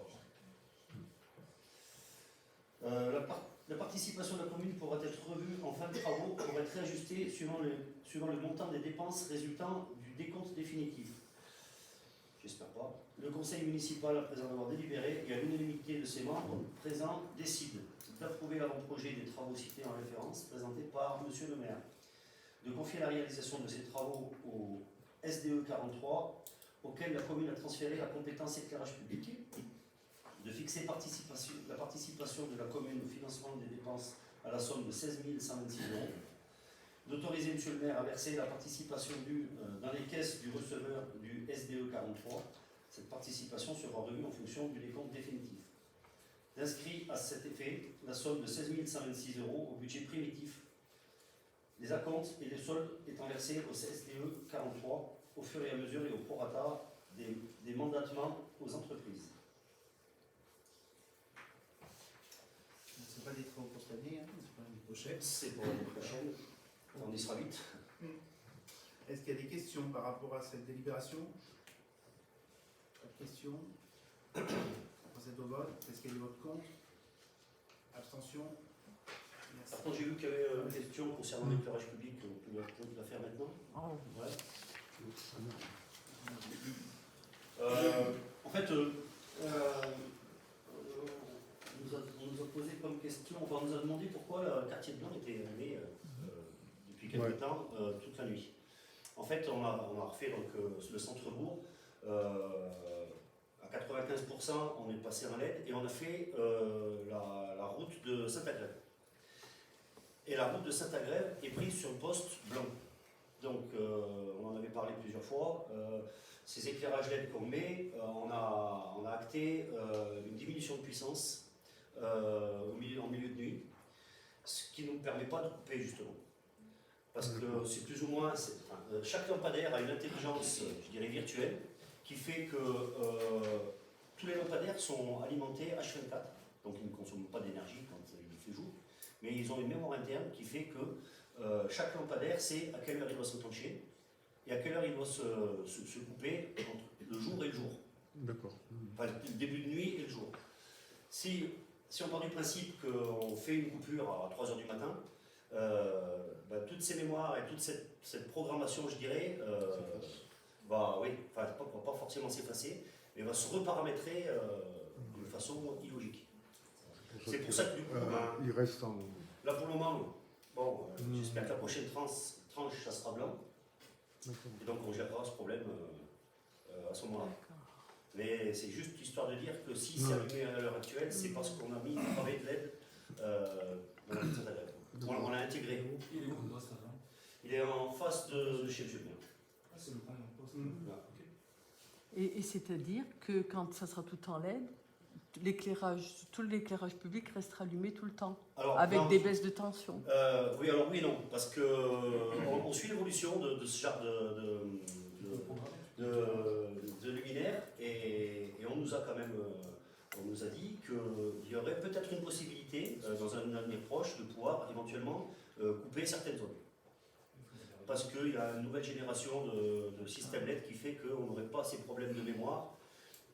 La participation de la commune pourra être revue en fin de travaux pour être réajustée suivant le montant des dépenses résultant du décompte définitif. J'espère pas. Le conseil municipal, après en avoir délibéré et à l'unanimité de ses membres présents, décide d'approuver l'avant-projet des travaux cités en référence présenté par Monsieur le maire, de confier la réalisation de ces travaux au SDE 43 auquel la commune a transféré la compétence éclairage public, de fixer la participation de la commune au financement des dépenses à la somme de 16 126 euros, d'autoriser Monsieur le maire à verser la participation due dans les caisses du receveur du SDE 43. Cette participation sera revue en fonction du décompte définitif. D'inscrit à cet effet la somme de 16 126 euros au budget primitif, les acomptes et les soldes étant versés au SDE 43 au fur et à mesure et au prorata des mandatements aux entreprises. Ce n'est pas des travaux pour cette année, c'est pas l'année prochaine. C'est pour l'année prochaine, on y sera vite. Est-ce qu'il y a des questions par rapport à cette délibération? Pas de questions? On procède au vote. Est-ce qu'il y a des votes contre? Abstention? Merci. Par contre, j'ai vu qu'il y avait une question concernant l'éclairage public, on peut la faire maintenant. Ouais. En fait, on nous a posé comme question, enfin on nous a demandé pourquoi le quartier de Blanc était allumé depuis quelques temps, toute la nuit. En fait, on a refait donc, le centre-bourg, à 95% on est passé en LED et on a fait la route de Saint-Agrève. Et la route de Saint-Agrève est prise sur le poste blanc. Donc on en avait parlé plusieurs fois. Ces éclairages LED qu'on met, on a acté une diminution de puissance en milieu de nuit. ce qui ne nous permet pas de couper justement. Parce que c'est plus ou moins, chaque lampadaire a une intelligence, je dirais, virtuelle, qui fait que tous les lampadaires sont alimentés H24, donc ils ne consomment pas d'énergie quand il fait jour, mais ils ont une mémoire interne qui fait que chaque lampadaire sait à quelle heure il doit s'enclencher et à quelle heure il doit se couper entre le jour et le jour. D'accord. Enfin, le début de nuit et le jour. Si on part du principe qu'on fait une coupure à 3 h du matin, toutes ces mémoires et toute cette programmation, je dirais, va pas forcément s'effacer, mais va se reparamétrer de façon illogique. C'est pour ça que du coup, il reste en... là pour le moment, j'espère que la prochaine tranche, ça sera blanc, et donc on gérera ce problème à ce moment-là. Mais c'est juste histoire de dire que si c'est allumé à l'heure actuelle, c'est parce qu'on a mis un travail de LED dans la maison d'agréable. On l'a intégré. Il est où le poste là? Il est en face de chez M. Bien. Ah, c'est le premier poste. Et c'est-à-dire que quand ça sera tout en LED, tout l'éclairage public restera allumé tout le temps, Alors, avec non, des baisses de tension. Oui, alors oui et non, parce que on suit l'évolution de ce genre de luminaire et on nous a quand même on nous a dit qu'il y aurait peut-être une possibilité dans un avenir proche de pouvoir éventuellement couper certaines zones. Parce qu'il y a une nouvelle génération de systèmes LED qui fait qu'on n'aurait pas ces problèmes de mémoire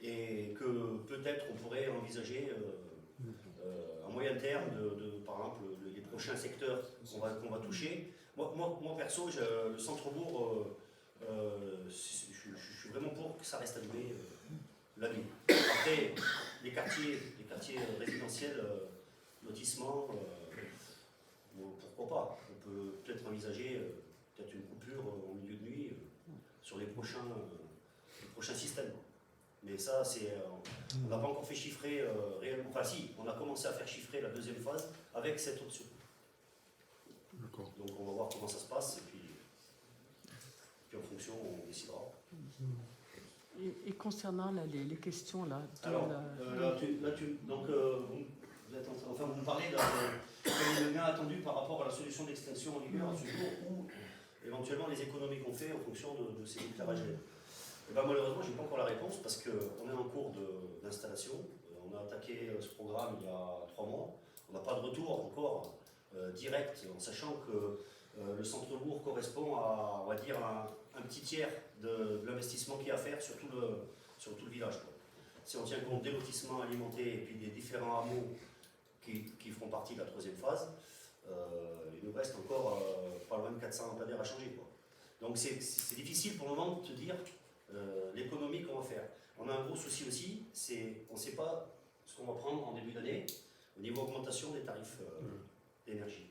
et que peut-être on pourrait envisager à moyen terme par exemple les prochains secteurs qu'on va toucher. Moi perso, le centre-bourg, je suis vraiment pour que ça reste allumé la nuit. Après, les quartiers résidentiels, lotissements, pourquoi pas. On peut peut-être envisager peut-être une coupure au milieu de nuit sur les prochains systèmes. Mais ça, on n'a pas encore fait chiffrer réellement. Enfin si, on a commencé à faire chiffrer la deuxième phase avec cette option. D'accord. Donc on va voir comment ça se passe et puis en fonction on décidera. Et concernant là, les questions là, Alors, vous me parlez d'un gain attendu par rapport à la solution d'extinction en vigueur à ce jour ou éventuellement les économies qu'on fait en fonction de ces éclairages LED. Et ben, malheureusement, je n'ai pas encore la réponse parce qu'on est en cours d'installation. On a attaqué ce programme il y a 3 mois. On n'a pas de retour encore direct, en sachant que le centre-bourg correspond à, on va dire, un petit tiers de l'investissement qu'il y a à faire sur tout le village, quoi. Si on tient compte des lotissements alimentés et puis des différents hameaux qui feront partie de la 3e phase, il nous reste encore pas loin de 400 lampadaires à changer, quoi. Donc c'est difficile pour le moment de te dire l'économie qu'on va faire. On a un gros souci aussi, on ne sait pas ce qu'on va prendre en début d'année au niveau augmentation des tarifs d'énergie.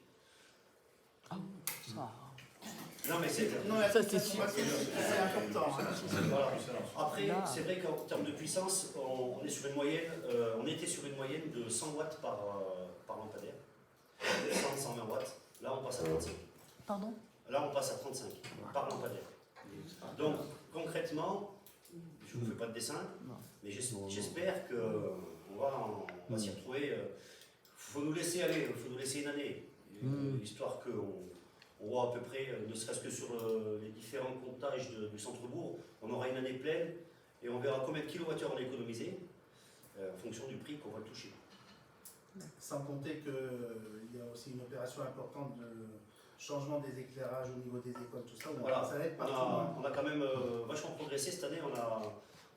Ah, ça. Non mais c'est important. Voilà. Après, c'est vrai qu'en termes de puissance, on est sur une moyenne, on était sur une moyenne de 100 watts par lampadaire. 100-120 watts. Là, on passe à 35. Pardon? Là, on passe à 35 par lampadaire. Donc, concrètement, je ne vous fais pas de dessin, mais j'espère qu'on va s'y retrouver. Il faut nous laisser aller, il faut nous laisser une année, histoire qu'on voit à peu près, ne serait-ce que sur les différents comptages du centre-bourg, on aura une année pleine et on verra combien de kilowattheures on a économisé en fonction du prix qu'on va le toucher. Sans compter qu'il y a aussi une opération importante de changement des éclairages au niveau des écoles, tout ça. Voilà. Ça va être partout. On a quand même vachement progressé cette année. On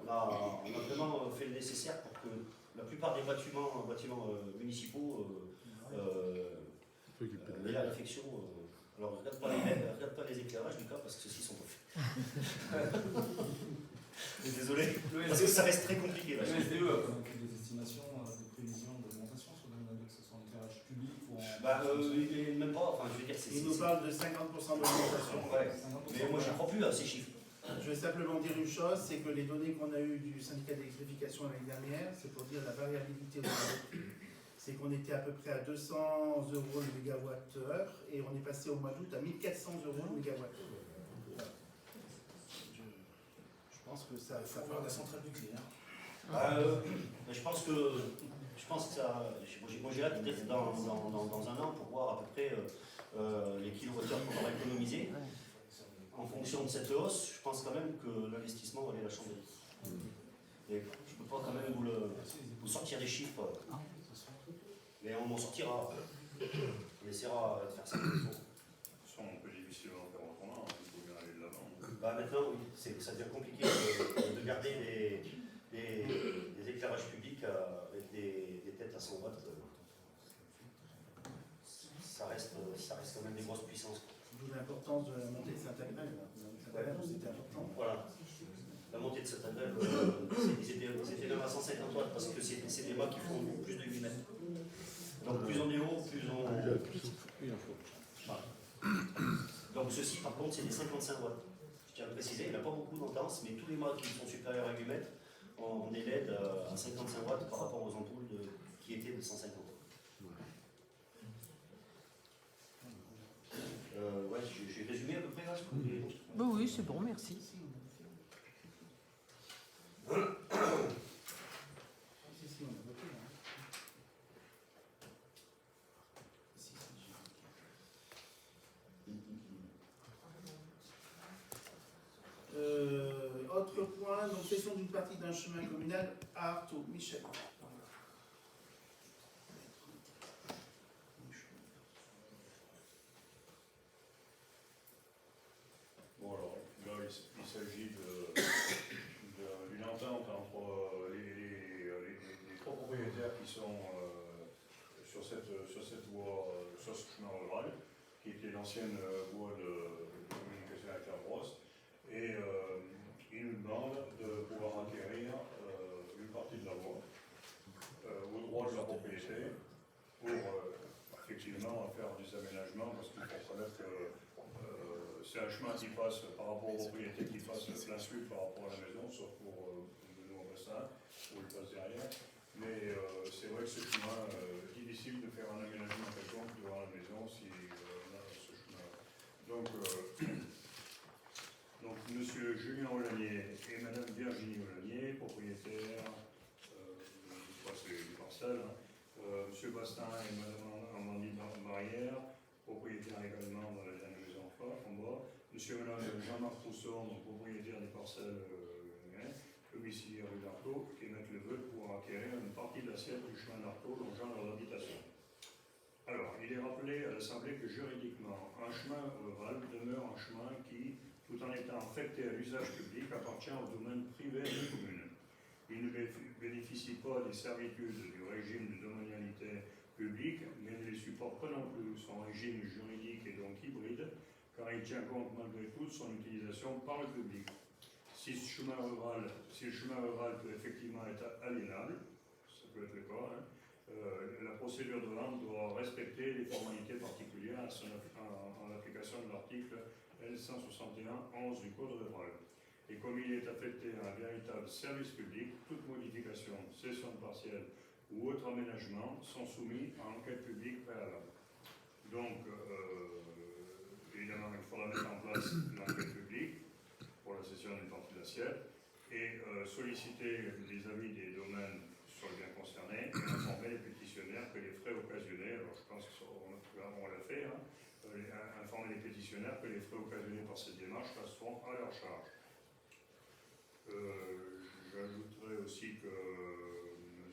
a vraiment fait le nécessaire pour que la plupart des bâtiments municipaux aient la réflexion. Alors regarde pas les éclairages, Lucas, parce que ceux-ci sont pas faits. Désolé, parce que ça reste très compliqué. Le SDE a quand même fait des estimations, des prévisions d'augmentation sur 2022, que ce soit en éclairage public ou en... même pas, enfin je veux dire, c'est... Il nous parle de 50% d'augmentation. Ouais. Mais moi j'y crois plus à ces chiffres. Je vais simplement dire une chose, c'est que les données qu'on a eues du syndicat d'électrification l'année dernière, c'est pour dire la variabilité au niveau du prix. C'est qu'on était à peu près à 200 € le mégawattheure et on est passé au mois d'août à 1400 € le mégawattheure. Je pense que ça faut voir la centrale nucléaire. Je pense que Je pense que ça. Moi j'irai peut-être dans un an pour voir à peu près les kilowattheures qu'on aura économisés. En fonction de cette hausse, je pense quand même que l'investissement va aller la changer. Et je ne peux pas quand même vous sortir des chiffres, mais on en sortira. On essaiera de faire ça comme il faut. On peut difficilement faire autrement, il faut bien aller de l'avant. Bah maintenant, oui, ça devient compliqué de garder des éclairages publics avec des têtes à 100 watts. Ça reste quand même des grosses puissances. D'où l'importance de la montée de Saint-Agrève. C'était important. Voilà. La montée de Saint-Agrève, c'était même à 150 watts parce que c'est des mâts qui font plus de 8 mètres. Donc plus on est haut, plus on faut. Voilà. Donc ceci par contre c'est des 55 watts. Je tiens à le préciser, il n'y en a pas beaucoup d'entance, mais tous les mâts qui sont supérieurs à 8 mètres ont des LED à 55 watts par rapport aux ampoules qui étaient de 150 watts. Ouais, j'ai résumé à peu près là. Oui, c'est bon, merci. Autre point, donc cession d'une partie d'un chemin communal à Artaud. Michel. Bon alors, là il s'agit d'une entente entre les trois propriétaires qui sont sur cette voie, sur ce chemin rural, qui était l'ancienne voie de communication avec la brosse, et ils nous demandent de pouvoir acquérir une partie de la voie au droit de la propriété pour effectivement faire des aménagements, parce qu'il faut reconnaître que c'est un chemin qui passe par rapport aux propriétés qui passe plein sud par rapport à la maison, sauf pour Benoît Bassin, où il passe derrière. Mais c'est vrai que ce chemin est difficile de faire un aménagement quelconque devant la maison si on a ce chemin. Donc monsieur Julien Olanier et madame Virginie Olanier, propriétaires du parcelle, monsieur Bastin et madame Amandine Barrière, propriétaires également dans la dernière maison en bas, monsieur et madame Jean-Marc Rousseau, donc propriétaire des parcelles domiciliaires rue d'Artaud, qui émettent le vœu pour acquérir une partie de l'assiette du chemin d'Artaud longeant leur habitation. Alors, il est rappelé à l'Assemblée que juridiquement, un chemin rural demeure un chemin qui, tout en étant affecté à l'usage public, appartient au domaine privé de la commune. Il ne bénéficie pas des servitudes du régime de domanialité publique, mais ne les supporte pas non plus. Son régime juridique est donc hybride, car il tient compte malgré tout de son utilisation par le public. Si le chemin rural peut effectivement être aliénable, ça peut être le cas, la procédure de vente doit respecter les formalités particulières en application de l'article L161-11 du Code rural. Et comme il est affecté à un véritable service public, toute modification, cession partielle ou autre aménagement sont soumis à enquête publique préalable. Donc, évidemment, il faudra mettre en place l'enquête publique pour la cession d'une partie de l'assiette et solliciter les avis des domaines sur le bien concerné et informer les pétitionnaires que les frais occasionnés, alors je pense qu'on l'a fait, informer les pétitionnaires que les frais occasionnés par cette démarche passeront à leur charge. J'ajouterai aussi que M.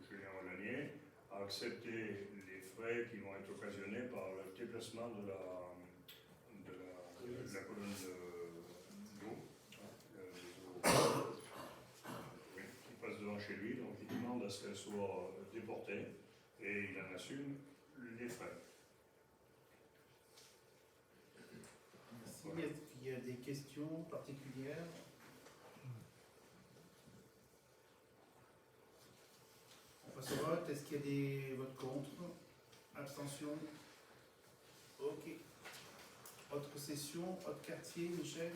Julien Olanier a accepté les frais qui vont être occasionnés par le déplacement de la colonne d'eau, qui passe devant chez lui, donc il demande à ce qu'elle soit déportée et il en assume les frais. Merci. Est-ce qu'il y a des questions particulières? On passe au vote. Est-ce qu'il y a des votes contre? Abstention? Ok. Autre session, autre quartier, Michel?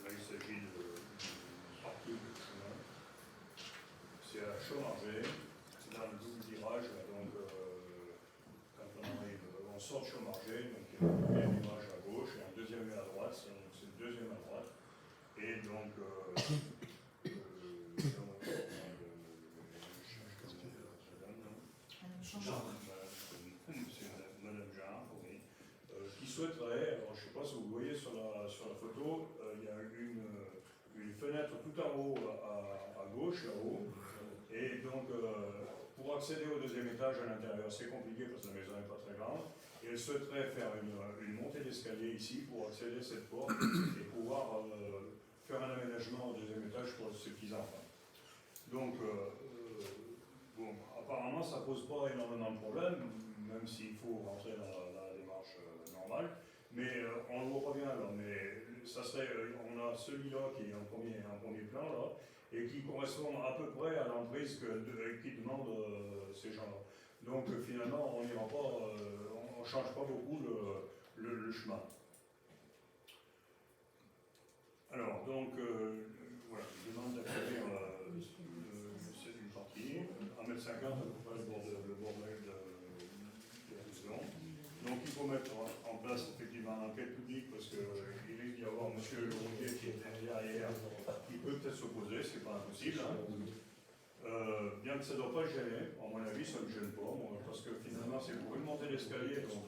Là, il s'agit de partie du chemin. C'est à Chaumargé, c'est dans le double virage. Donc, quand on arrive, on sort de Chaumargé, donc il y a un premier virage à gauche et un deuxième à droite. face, donc c'est le deuxième à droite. Et donc, Madame Jean, oui, qui souhaiterait, alors je ne sais pas si vous voyez sur la photo, il y a une fenêtre tout en haut à gauche, là-haut, et donc pour accéder au deuxième étage à l'intérieur, c'est compliqué parce que la maison n'est pas très grande, et elle souhaiterait faire une montée d'escalier ici pour accéder à cette porte et pouvoir faire un aménagement au deuxième étage pour ses petits-enfants. Donc, bon, apparemment, ça ne pose pas énormément de problèmes, même s'il faut rentrer dans la démarche normale, mais on le voit pas bien là, mais ça serait, on a celui-là qui est en premier plan là, et qui correspond à peu près à l'emprise qui demande ces gens-là. Donc finalement, on n'ira pas, on ne change pas beaucoup le chemin. Alors, donc, voilà, je demande d'accueillir une partie, 1m50 à peu près le bord de la maison. Donc il faut mettre en place effectivement une enquête publique parce qu'il risque d'y avoir M. Lerouquet qui est derrière, qui peut peut-être s'opposer, ce n'est pas impossible. Hein. Bien que ça ne doit pas gêner, à mon avis ça ne me gêne pas, moi, parce que finalement c'est pour une montée d'escalier, donc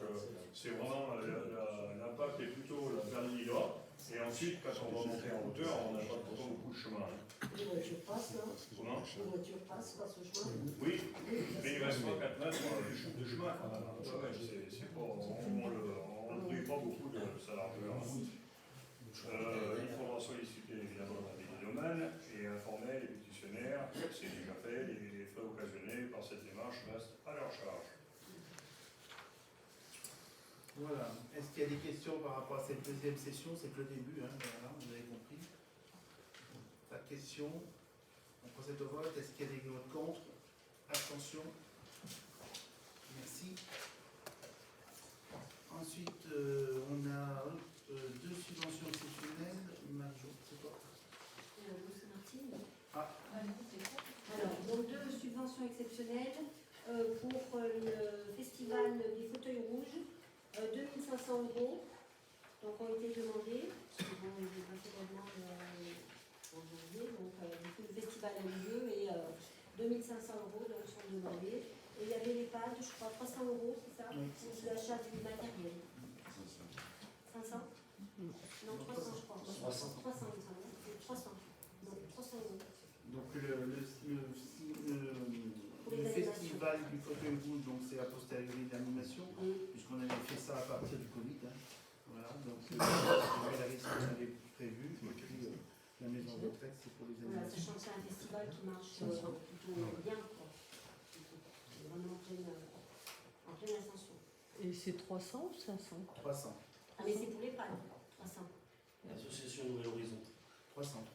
c'est vraiment l'impact est plutôt vers le lilas, et ensuite quand on va monter en hauteur, on n'a pas beaucoup de chemin. Hein. Les voitures passent, là. Comment ? Les voitures passent au chemin. Oui, mais il reste pas 4 mètres de chemin quand même. Ouais, c'est pas, on ne brille pas beaucoup de sa largeur. Il faudra solliciter évidemment l'avis du domaine et informer les pétitionnaires, c'est déjà fait, les frais occasionnés par cette démarche restent à leur charge. Voilà. Est-ce qu'il y a des questions par rapport à cette deuxième session? C'est que le début, hein, voilà, vous avez compris. Pas de questions. On procède au vote. Est-ce qu'il y a des votes contre? Abstention? Merci. Ensuite, on a deux subventions exceptionnelles. Marjo, c'est quoi? Ah. Alors, donc deux subventions exceptionnelles pour le festival des fauteuils rouges, 2500 €, donc ont été demandés. Bon, il est passé vraiment en janvier, donc du coup, le festival a eu lieu et 2500 € donc, sont demandés. Et il y avait les pads, je crois, 300 €, c'est ça, oui, pour l'achat du matériel. 500 Non, 300, je crois. 300, il me semble. 300. Donc, 300 €. Donc le festival du fauteuil rouge, donc c'est a posteriori d'animation, puisqu'on avait fait ça à partir du Covid. Hein. Voilà, donc la liste qu'on avait prévue, et puis la maison de retraite, c'est pour les Voilà, animations. sachant que c'est un festival qui marche plutôt bien, quoi. C'est vraiment en pleine ascension. Et c'est 300 ou 500? 300. Ah, mais c'est pour les pannes, 300. L'association Nouvel Horizon. 300.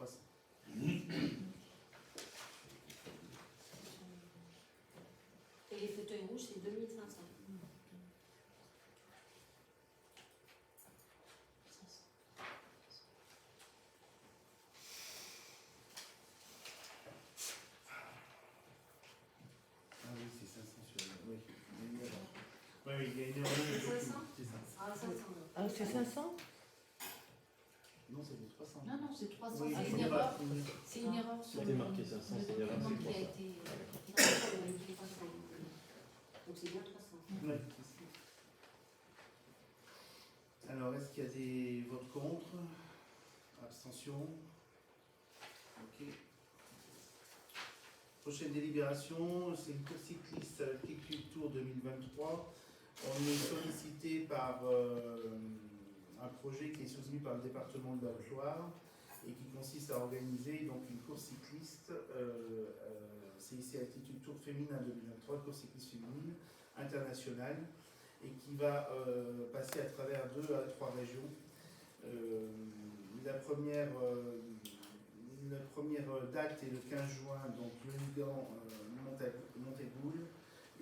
Et les fauteuils rouges, c'est 2500. Ah oui, c'est 500 sur le... Oui, il y a une erreur. Oui, il y a une erreur. 500 C'est ça. Ah, 500. Ah, c'est 500? Non, c'est des 300. Non, c'est 300. Oui, C'est il une faut erreur. pas- C'est une erreur sur C'était marqué 500, c'est une erreur, document c'est qui a 300. été. Donc c'est bien 300. Oui, c'est ça. Alors, est-ce qu'il y a des votes contre? Abstention? Ok. Prochaine délibération, c'est une course cycliste à l'Altitude Tour 2023. On est sollicité par un projet qui est soutenu par le département de la Haute-Loire et qui consiste à organiser donc une course cycliste, c'est ici Altitude Tour féminin 2023, course cycliste féminine internationale, et qui va passer à travers 2 à 3 régions. La première date est le 15 juin, donc le Ligan Montaigoul,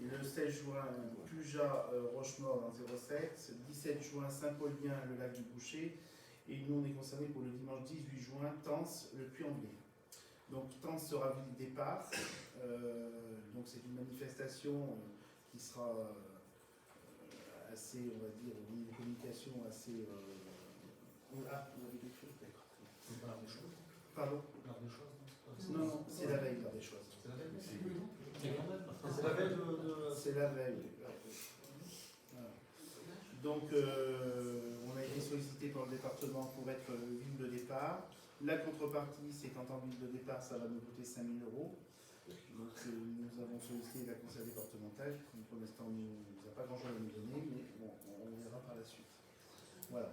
et le 16 juin Puja Rochemort dans 07, 17 juin Saint-Paulien le lac du Boucher, et nous on est concernés pour le dimanche 18 juin Tence le Puy-en-Velay. Donc Tence sera vu du départ, donc c'est une manifestation qui sera assez, on va dire, au niveau de communication assez Ah, vous avez quelque chose, d'accord. C'est pas l'heure des choses. Pardon? L'heure des choses, Non, c'est la veille, l'heure des choses. C'est la veille. C'est la veille de... C'est la veille. Voilà. Donc, on a été sollicité par le département pour être ville de départ. La contrepartie, c'est qu'en tant que ville de départ, ça va nous coûter 5 000 €. Donc, nous avons sollicité la conseil départementale, qui pour l'instant ne nous a pas grand-chose à nous donner, mais bon, on verra par la suite. Voilà.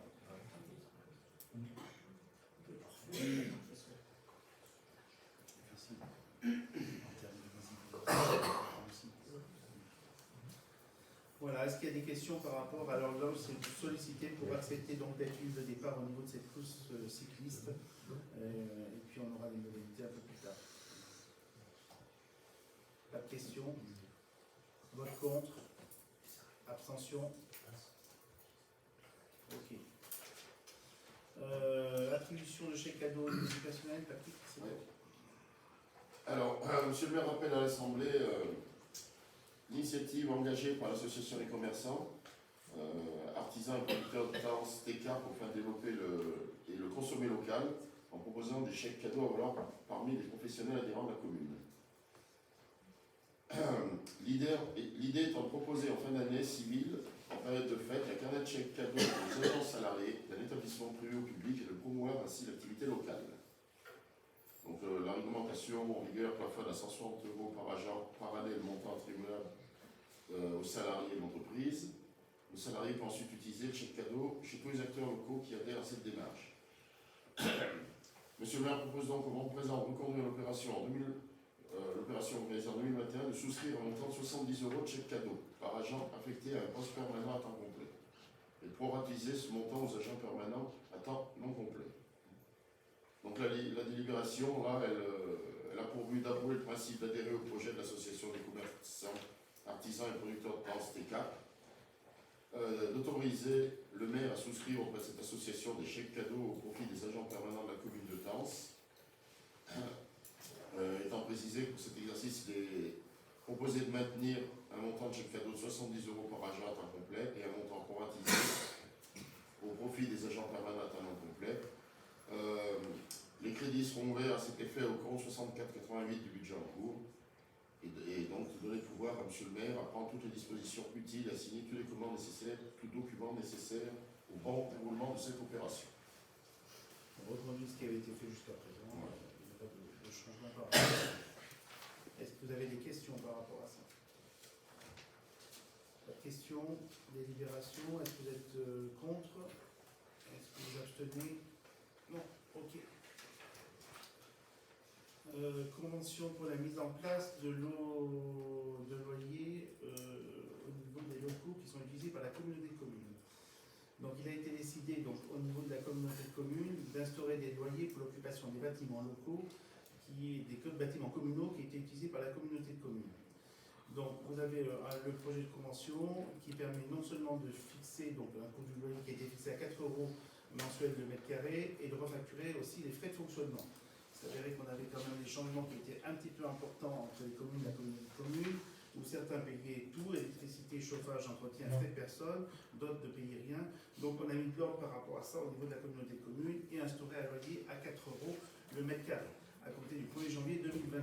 Voilà, est-ce qu'il y a des questions par rapport, alors là c'est sollicité pour accepter donc d'être ville de départ au niveau de cette course cycliste, et puis on aura des modalités un peu plus tard. Pas de questions? Vote contre? Abstention? Ok. Attribution de chèques cadeaux éducationnels, Patrick, c'est bon. Alors, monsieur le maire rappelle à l'Assemblée l'initiative engagée par l'association des commerçants, artisans et producteurs de danse TK pour faire développer le consommer local en proposant des chèques cadeaux à valeur parmi les professionnels adhérents de la commune. L'idée étant de proposer en fin d'année civile, en période de fête, un carnet de chèques cadeaux pour les agents salariés d'un établissement privé ou public et de promouvoir ainsi l'activité locale. Donc la réglementation en vigueur plafonne à 160 € par agent par année le montant attribuable aux salariés de l'entreprise. Le salarié peut ensuite utiliser le chèque cadeau chez tous les acteurs locaux qui adhèrent à cette démarche. Monsieur le maire propose donc au moment présent de reconduire l'opération organisée en 2021 de souscrire un montant de 70 € de chèque cadeau par agent affecté à un poste permanent à temps complet et de proratiser ce montant aux agents permanents à temps non complet. Donc la délibération, là, elle a pour but d'approuver le principe d'adhérer au projet de l'association des commerçants, artisans et producteurs de danse TK, d'autoriser le maire à souscrire auprès de cette association des chèques cadeaux au profit des agents permanents de la commune de Tence. Étant précisé que pour cet exercice, il est proposé de maintenir un montant de chèque cadeau de 70 € par agent à temps complet et un montant proratisé au profit des agents permanents à temps non complet. Les crédits seront ouverts à cet effet au compte 64,88 du budget en cours et donc donner le pouvoir à M. le maire à prendre toutes les dispositions utiles et à signer tous les documents nécessaires au bon déroulement de cette opération. On reconduit ce qui avait été fait jusqu'à présent. Il n'y a pas de changement par rapport à ça. Est-ce que vous avez des questions par rapport à ça? Pas de questions? Délibération? Est-ce que vous êtes contre? Est-ce que vous abstenez? Non. Ok. Convention pour la mise en place de loyer au niveau des locaux qui sont utilisés par la communauté de communes. Donc il a été décidé donc, au niveau de la communauté de communes d'instaurer des loyers pour l'occupation des bâtiments locaux, des bâtiments communaux qui étaient utilisés par la communauté de communes. Donc vous avez le projet de convention qui permet non seulement de fixer donc, un coût du loyer qui a été fixé à 4 € mensuels de mètre carré et de refacturer aussi les frais de fonctionnement. Il s'avérait qu'on avait quand même des changements qui étaient un petit peu importants entre les communes et la communauté de communes, où certains payaient tout, électricité, chauffage, entretien, frais de personne, d'autres ne payaient rien. Donc on a mis de l'ordre par rapport à ça au niveau de la communauté de communes et instauré un loyer à 4 € le mètre carré, à compter du 1er janvier 2022.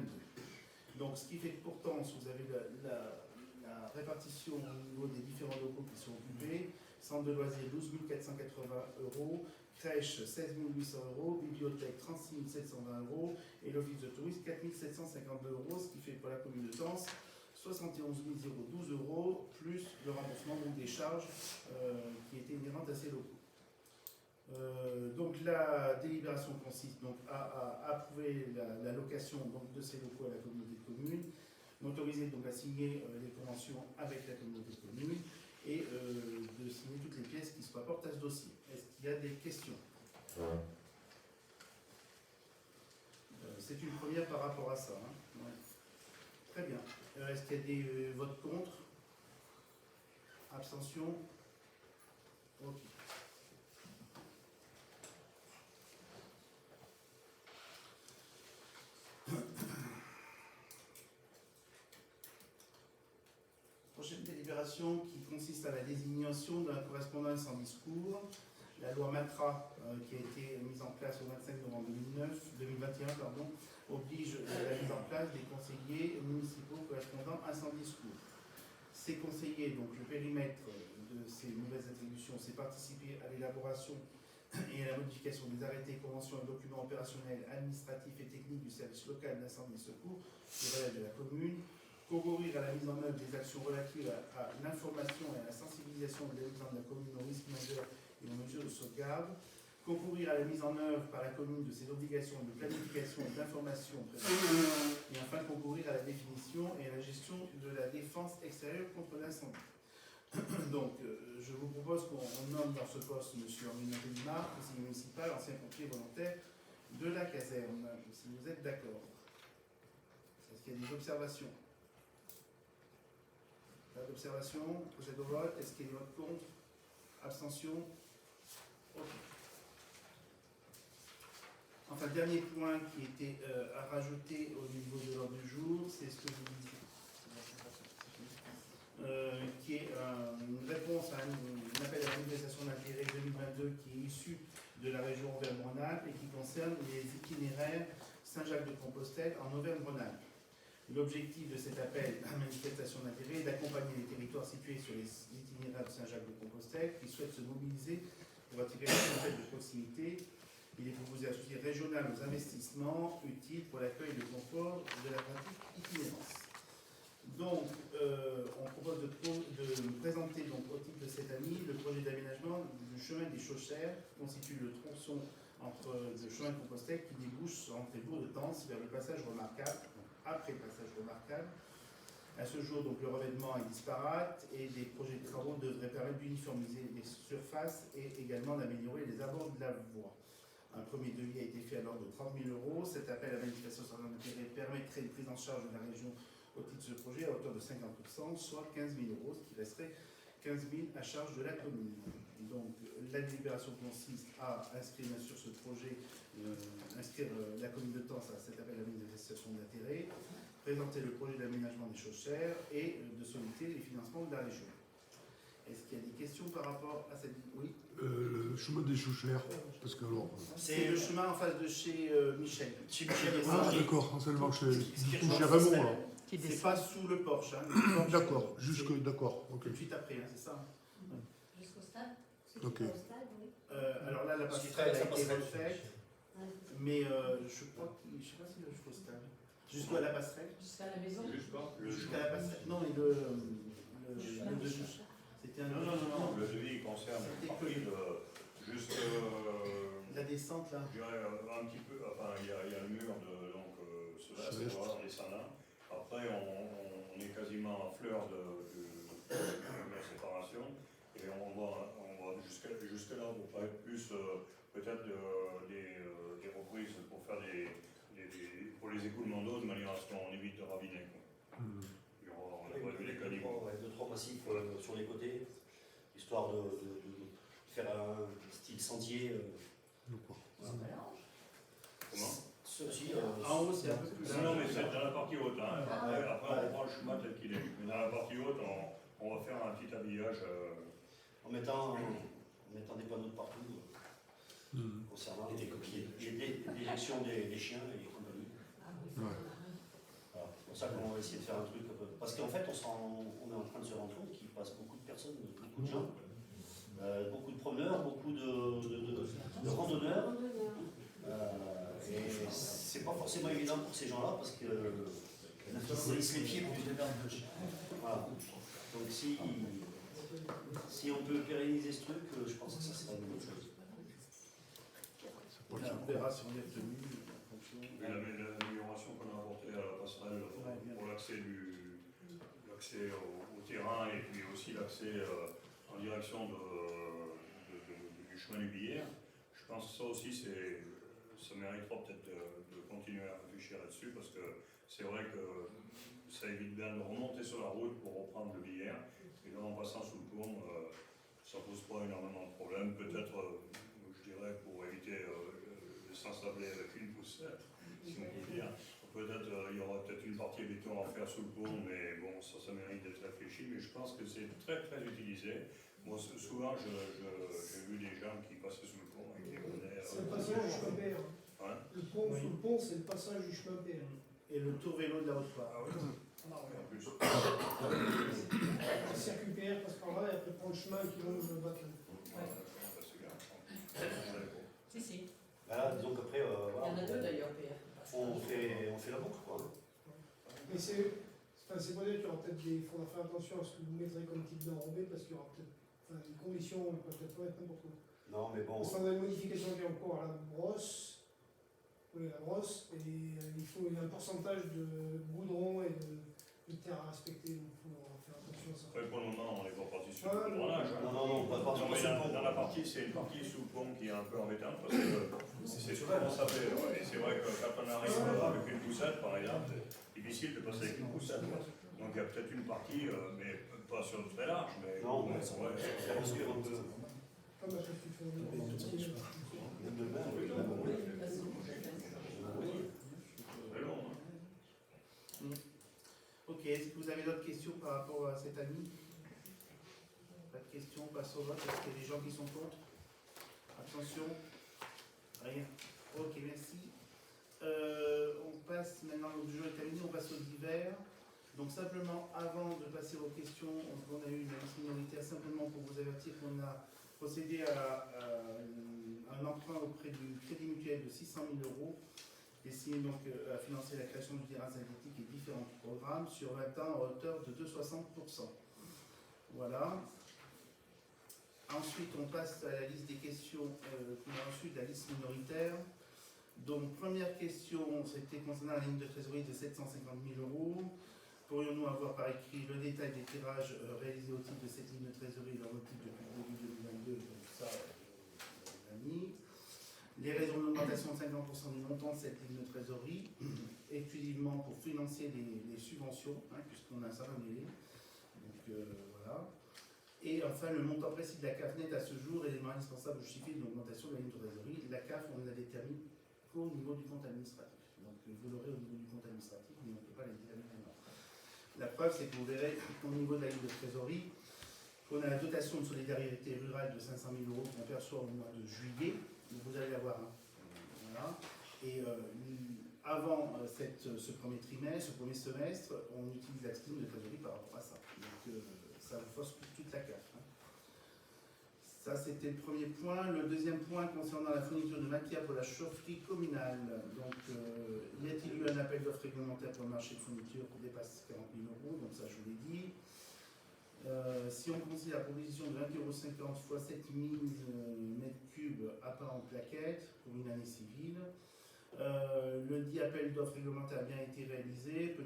Donc ce qui fait que pourtant, si vous avez la répartition au niveau des différents locaux qui sont occupés, centre de loisirs 12 480 €, crèche 16 800 €, bibliothèque 36 720 € et l'office de tourisme 4 752 €, ce qui fait pour la commune de Tence 71 012 € plus le remboursement donc, des charges qui étaient inhérentes à ces locaux. Donc la délibération consiste donc à approuver la location donc, de ces locaux à la communauté de communes, m'autoriser donc à signer les conventions avec la communauté de communes et de signer toutes les pièces qui se rapportent à ce dossier. Est-ce qu'il y a des questions? C'est une première par rapport à ça. Hein. Ouais. Très bien. Est-ce qu'il y a des votes contre? Abstention? Ok. Prochaine délibération qui consiste à la désignation d'un correspondant sans discours La loi Matra, qui a été mise en place au 25 novembre 2021, oblige la mise en place des conseillers municipaux correspondant à incendie secours. Ces conseillers, donc le périmètre de ces nouvelles attributions, c'est participer à l'élaboration et à la modification des arrêtés, conventions et documents opérationnels, administratifs et techniques du service local d'incendie et secours qui relève de la commune, concourir à la mise en œuvre des actions relatives à l'information et à la sensibilisation des habitants de la commune aux risques majeurs et aux mesures de sauvegarde, concourir à la mise en œuvre par la commune de ses obligations de planification et d'information prévues, et enfin concourir à la définition et à la gestion de la défense extérieure contre l'incendie. Donc, je vous propose qu'on nomme dans ce poste M. Henri Montélimar, conseiller municipal, ancien pompier volontaire de la caserne, si vous êtes d'accord. Est-ce qu'il y a des observations? Pas d'observation? Procède au vote. Est-ce qu'il y a des votes contre? Abstention? Ok. Enfin, dernier point qui était à rajouter au niveau de l'ordre du jour, c'est ce que je vous disais, qui est une réponse à un appel à la manifestation d'intérêt 2022 qui est issu de la région Auvergne-Rhône-Alpes et qui concerne les itinéraires Saint-Jacques-de-Compostelle en Auvergne-Rhône-Alpes. L'objectif de cet appel à manifestation d'intérêt est d'accompagner les territoires situés sur les itinéraires de Saint-Jacques-de-Compostelle qui souhaitent se mobiliser pour attirer les clientèles de proximité. Il est proposé à la société régionale aux investissements utiles pour l'accueil de confort de la pratique itinérance. Donc, on propose de présenter donc, au titre de cette année le projet d'aménagement du chemin des Chauchères, qui constitue le tronçon entre le chemin de Compostelle qui débouche entre les bourgs de Tence vers le passage remarquable, après le passage remarquable. À ce jour, donc, le revêtement est disparate et des projets de travaux devraient permettre d'uniformiser les surfaces et également d'améliorer les abords de la voie. Un premier devis a été fait à l'ordre de 30 000 €. Cet appel à manifestation d'intérêt permettrait une prise en charge de la région au titre de ce projet à hauteur de 50%, soit 15 000 €, ce qui resterait 15 000 à charge de la commune. Donc la délibération consiste à inscrire bien sûr ce projet, inscrire la commune de Tence à cet appel à manifestation d'intérêt, présenter le projet d'aménagement des Chauchères et de solliciter les financements de la région. Est-ce qu'il y a des questions par rapport à cette... Oui. Le chemin des Chauchères, parce que alors... C'est le chemin en face de chez Michel. Chez Michel. Ah d'accord, seulement chez Raymond là. C'est pas sous le porche. Hein, d'accord, jusque... D'accord, ok. Tout de suite après, hein, c'est ça. Jusqu'au stade. Ok. Alors là, la passerelle a été refaite, mais je crois que... Je sais pas si jusqu'au stade. Jusqu'à la passerelle. Jusqu'à la maison. Jusqu'à la passerelle. Non, mais le devis. C'était un... Non, le devis concerne juste... la descente, là. Je dirais un petit peu... Enfin, il y a le mur de... Donc, cela, c'est voir, descendant. Après, on est quasiment à fleur de la séparation. Et on va jusqu'à là pour pas être plus... peut-être des reprises pour faire pour les écoulements d'eau de manière à ce qu'on évite de raviner. On a prévu les calibrants. 2-3 passifs sur les côtés, histoire de faire un style sentier. Comment Ceci, en haut, c'est un peu plus... Non, mais c'est dans la partie haute. Hein. Après, on prend le chemin tel qu'il est. Mais dans la partie haute, on va faire un petit habillage. En mettant des panneaux de partout concernant les déjections des chiens et des compagnies. Voilà. C'est pour ça qu'on va essayer de faire un truc. Parce qu'en fait, on est en train de se rendre compte qu'il passe beaucoup de personnes, beaucoup de gens, beaucoup de promeneurs, beaucoup de randonneurs. Et c'est pas forcément évident pour ces gens-là parce que ils se les pieds plus de voilà. Donc si on peut pérenniser ce truc, je pense que ça serait une bonne chose. On verra si on est tenu. L'amélioration qu'on a apportée à la passerelle pour l'accès au terrain et puis aussi l'accès en direction du chemin du Billère, je pense que ça aussi ça méritera peut-être de continuer à réfléchir là-dessus parce que c'est vrai que ça évite bien de remonter sur la route pour reprendre le Billère et là en passant sous le pont ça pose pas énormément de problèmes, peut-être je dirais pour éviter de s'ensabler avec une poussette, si on peut dire. Peut-être il y aura peut-être une partie béton à faire sous le pont, mais bon, ça mérite d'être réfléchi. Mais je pense que c'est très très utilisé. Moi, souvent, j'ai vu des gens qui passent pont, c'est le passage du chemin PR. Et le tour vélo de la Haute-Loire. Ah oui, en plus. Le circuit PR passe par là et après prend le chemin qui longe le bac. Si, si. Voilà, disons qu'après, Il y en voilà, a deux d'ailleurs, PR. on fait la boucle, quoi. Mais c'est pour dire qu'il y aura peut-être des. Il faudra faire attention à ce que vous mettrez comme type d'enrobé parce qu'il y aura peut-être des conditions, on ne peut peut-être pas mettre n'importe où. Non, mais bon. Parce qu'on a une modification qui est en cours à la brosse. Oui, la brosse. Et il y a un pourcentage de goudron et de terre à respecter. Donc il faut faire attention à ça. Ouais, pour le moment, on n'est pas parti sur Ah, le drainage. hein. Non, pas Non, mais sur le pont. dans la partie, c'est une partie sous le pont qui est un peu embêtante parce que c'est souvent ça fait. Ouais, et c'est vrai que quand on arrive avec une poussette, par exemple, c'est difficile de passer avec une poussette. Quoi. Donc il y a peut-être une partie, mais pas sur le très large. Mais Non, ouais, ça ouais, risque un peu. Comme la chose qu'il faut tout ce qui est. très long. Hein. Ok, est-ce que vous avez d'autres questions par rapport à cet avis? Pas de questions, on passe au vote. Est-ce qu'il y a des gens qui sont contre? Attention. Rien. Ok, merci. On passe maintenant, le jeu est terminé, on passe aux divers. Donc simplement, avant de passer aux questions, on a eu une liste minoritaire simplement pour vous avertir qu'on a procédé à un emprunt auprès du Crédit Mutuel de 600 000 €, destiné donc à financer la création du terrain synthétique et différents programmes sur 20 ans à hauteur de 2,60%. Voilà. Ensuite, on passe à la liste des questions qu'on a reçues de la liste minoritaire. Donc, première question, c'était concernant la ligne de trésorerie de 750 000 €. Pourrions-nous avoir par écrit le détail des tirages réalisés au titre de cette ligne de trésorerie et leur motif depuis le début 2022? Donc ça, on l'a mis. Les raisons de l'augmentation de 50% du montant de cette ligne de trésorerie, exclusivement pour financer les subventions, hein, puisqu'on a un certain délai. Donc voilà. Et enfin, le montant précis de la CAF nette à ce jour, élément indispensable pour justifier l'augmentation de la ligne de trésorerie. La CAF, on ne la détermine qu'au niveau du compte administratif. Donc vous l'aurez au niveau du compte administratif, mais on ne peut pas la déterminer maintenant. La preuve, c'est que vous verrez au niveau de la ligne de trésorerie qu'on a la dotation de solidarité rurale de 500 000 € qu'on perçoit au mois de juillet. Donc vous allez avoir un. Voilà. Et avant ce premier trimestre, ce premier semestre, on utilise la ligne de trésorerie par rapport à ça. Donc ça vous fausse toute la CAF. Hein. Ça, c'était le premier point. Le deuxième point concernant la fourniture de matière pour la chaufferie communale. Donc, y a-t-il eu un appel d'offres réglementaire pour le marché de fourniture qui dépasse 40 000 €? Donc ça, je vous l'ai dit. Si on considère la proposition de 20,50 € fois 7000 m3 à part en plaquettes pour une année civile, le dit appel d'offres réglementaire a bien été réalisé.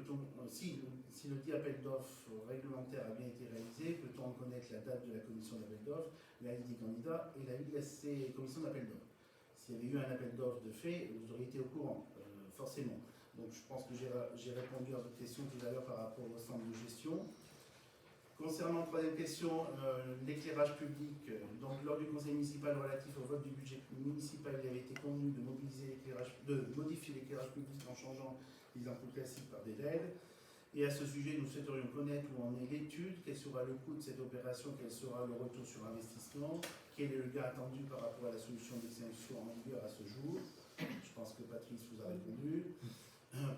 Si le dit appel d'offres réglementaire a bien été réalisé, peut-on connaître la date de la commission d'appel d'offres, la liste des candidats et la liste de la commission d'appel d'offres? S'il y avait eu un appel d'offres de fait, vous auriez été au courant, forcément. Donc je pense que j'ai répondu à votre question tout à l'heure par rapport au centre de gestion. Concernant la troisième question, l'éclairage public, donc lors du conseil municipal relatif au vote du budget municipal, il avait été convenu de modifier l'éclairage public en changeant les ampoules classiques par des LED. Et à ce sujet, nous souhaiterions connaître où en est l'étude, quel sera le coût de cette opération, quel sera le retour sur investissement, quel est le gain attendu par rapport à la solution d'extinction en vigueur à ce jour. Je pense que Patrice vous a répondu.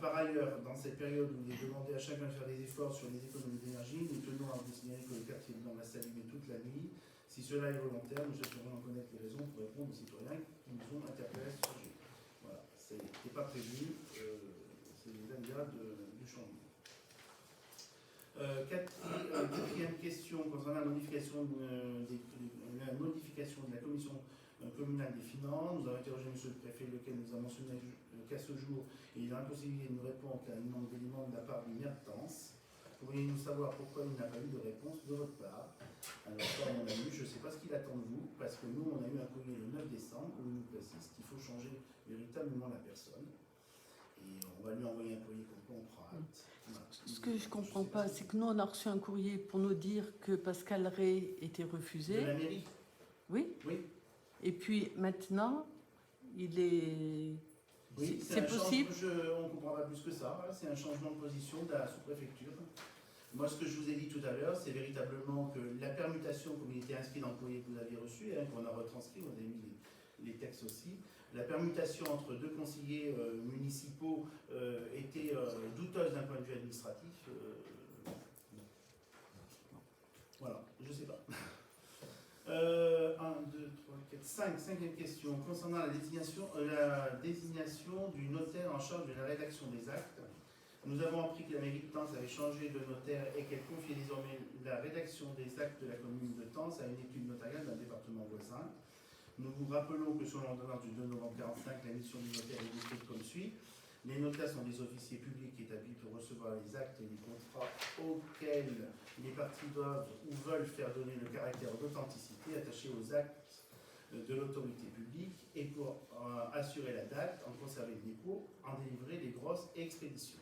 Par ailleurs, dans cette période où il est demandé à chacun de faire des efforts sur les économies d'énergie, nous tenons à vous signaler que le quartier de Blanc va s'allumer toute la nuit. Si cela est volontaire, nous souhaiterions en connaître les raisons pour répondre aux citoyens qui nous ont interpellés à ce sujet. Voilà, ce n'était pas prévu, c'est les aléas du changement. Quatrième question concernant la modification de la commission communale des finances. Nous avons interrogé M. le préfet, lequel nous a mentionné qu'à ce jour, il a l'impossibilité de nous répondre car il manque d'éléments de la part du maire de Tence. Pourriez-nous savoir pourquoi il n'a pas eu de réponse de votre part? Alors ça, on a eu, je ne sais pas ce qu'il attend de vous, parce que nous, on a eu un courrier le 9 décembre où il nous précise qu'il faut changer véritablement la personne. Et on va lui envoyer un courrier comme quoi on prend acte. Voilà. Ce que je ne comprends pas, c'est que nous, on a reçu un courrier pour nous dire que Pascal Ray était refusé. De la mairie? Oui. Oui. Et puis maintenant, il est... Oui, c'est possible. On ne comprend pas plus que ça. C'est un changement de position de la sous-préfecture. Moi, ce que je vous ai dit tout à l'heure, c'est véritablement que la permutation, comme il était inscrit dans le courrier que vous aviez reçu, qu'on a retranscrit, vous avez mis les textes aussi. La permutation entre deux conseillers municipaux était douteuse d'un point de vue administratif. Voilà, je ne sais pas. 1, 2, 3, 4, 5. Cinquième question. Concernant la désignation du notaire en charge de la rédaction des actes, nous avons appris que la mairie de Tence avait changé de notaire et qu'elle confiait désormais la rédaction des actes de la commune de Tence à une étude notariale d'un département voisin. Nous vous rappelons que selon l'ordonnance du 2 novembre 1945, la mission du notaire est décrite comme suit. Les notaires sont des officiers publics établis pour recevoir les actes et les contrats auxquels les parties doivent ou veulent faire donner le caractère d'authenticité attaché aux actes de l'autorité publique et pour assurer la date, en conserver le dépôt, en délivrer les grosses expéditions.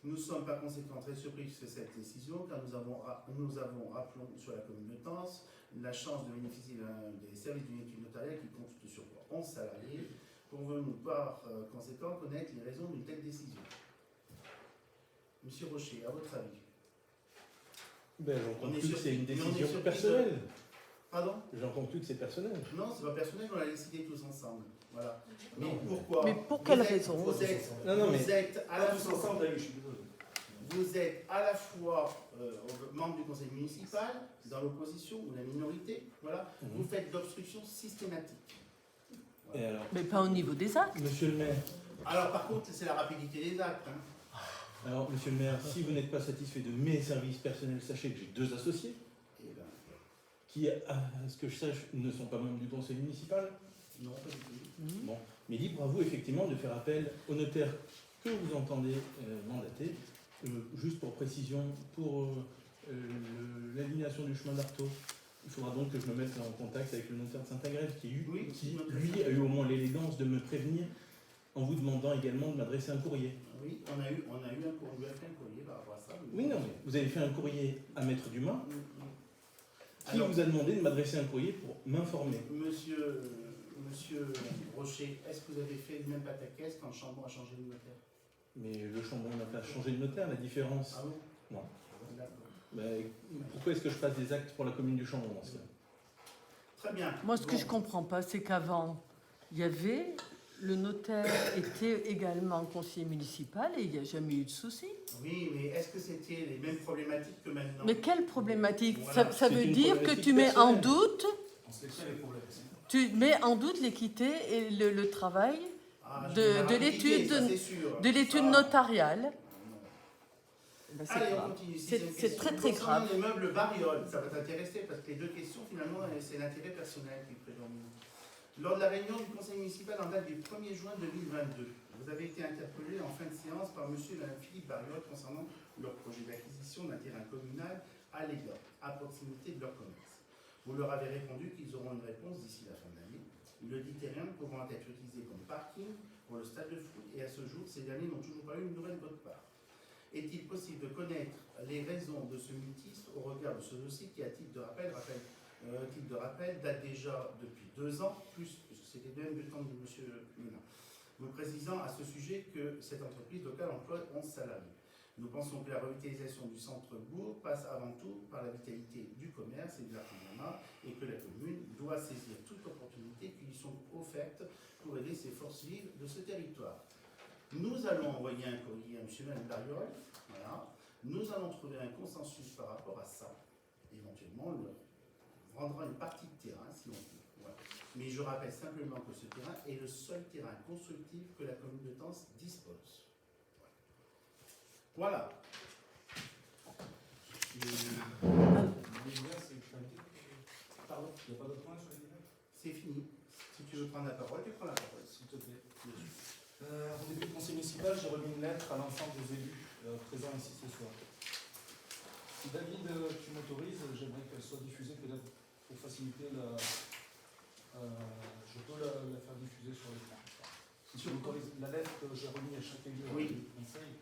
Nous sommes par conséquent très surpris de cette décision car nous avons, rappelons, sur la commune de Tence, la chance de bénéficier des services d'une étude notariale qui compte de surcroît 11 salariés. Pouvons-nous par conséquent connaître les raisons d'une telle décision? Monsieur Rocher, à votre avis? J'en conclus que c'est une décision personnelle. Pardon? J'en conclus que c'est personnel. Non, c'est pas personnel, on l'a décidé tous ensemble. Voilà. Mais pourquoi? Mais pour quelle raison? Vous êtes à la fois membre du conseil municipal, dans l'opposition ou la minorité, voilà. Vous faites d'obstruction systématique. Et alors, mais pas au niveau des actes. Monsieur le maire. Alors par contre, c'est la rapidité des actes. Alors, monsieur le maire, si vous n'êtes pas satisfait de mes services personnels, sachez que j'ai 2 associés qui, à ce que je sache, ne sont pas membres du conseil municipal. Non, pas du tout. Bon, mais libre à vous effectivement de faire appel au notaire que vous entendez mandater. Juste pour précision, pour l'alignation du chemin d'Artaud, il faudra donc que je me mette en contact avec le notaire de Saint-Agrève qui, lui, a eu au moins l'élégance de me prévenir en vous demandant également de m'adresser un courrier. Oui, on a eu un courrier par rapport à ça. Oui, non, mais vous avez fait un courrier à Maître Dumas qui vous a demandé de m'adresser un courrier pour m'informer. Monsieur Rocher, est-ce que vous avez fait le même pataquès quand Chambon a changé de notaire? Mais le Chambon n'a pas changé de notaire, la différence. Ah bon? Non. Pourquoi est-ce que je passe des actes pour la commune du Chambon dans ce cas? Très bien. Moi, ce que je ne comprends pas, c'est qu'avant, il y avait... Le notaire était également conseiller municipal et il n'y a jamais eu de souci. Oui, mais est-ce que c'était les mêmes problématiques que maintenant? Mais quelle problématique? Voilà. Ça veut dire que tu mets en doute... Tu mets en doute l'équité et le travail de l'étude notariale. Ben, allez, on continue. C'est très très grave. Les meubles Bariol, ça va t'intéresser parce que les 2 questions, finalement, c'est l'intérêt personnel qui prédomine. Lors de la réunion du conseil municipal en date du 1er juin 2022, vous avez été interpellé en fin de séance par monsieur et madame Philippe Bariol concernant leur projet d'acquisition d'un terrain communal à l'Égat, à proximité de leur commerce. Vous leur avez répondu qu'ils auront une réponse d'ici la fin de l'année. Le dit terrain pouvant être utilisé comme parking pour le stade de foot et à ce jour, ces derniers n'ont toujours pas eu une nouvelle de votre part. Est-il possible de connaître les raisons de ce mutisme au regard de ce dossier qui, à titre de rappel, date déjà depuis 2 ans, plus, puisque c'était même le temps de M. Melun, vous précisant à ce sujet que cette entreprise locale emploie 11 salariés. Nous pensons que la revitalisation du centre-bourg passe avant tout par la vitalité du commerce et de l'artisanat et que la commune doit saisir toute opportunité qui lui sont offertes pour aider ses forces vives de ce territoire. Nous allons envoyer un courrier à M. et Mme Bariol, voilà. Nous allons trouver un consensus par rapport à ça. Éventuellement, on leur rendra une partie de terrain, si on peut. Voilà. Mais je rappelle simplement que ce terrain est le seul terrain constructif que la commune de Tence dispose. Voilà. Pardon? Il n'y a pas d'autre point sur les débats? C'est fini. Si tu veux prendre la parole, tu prends la parole, s'il te plaît. Au début du conseil municipal, j'ai remis une lettre à l'ensemble des élus présents ici ce soir. Si David, tu m'autorises, j'aimerais qu'elle soit diffusée peut-être pour faciliter la... je peux la faire diffuser sur l'écran. Si tu m'autorises, la lettre que j'ai remise à chaque élu du conseil,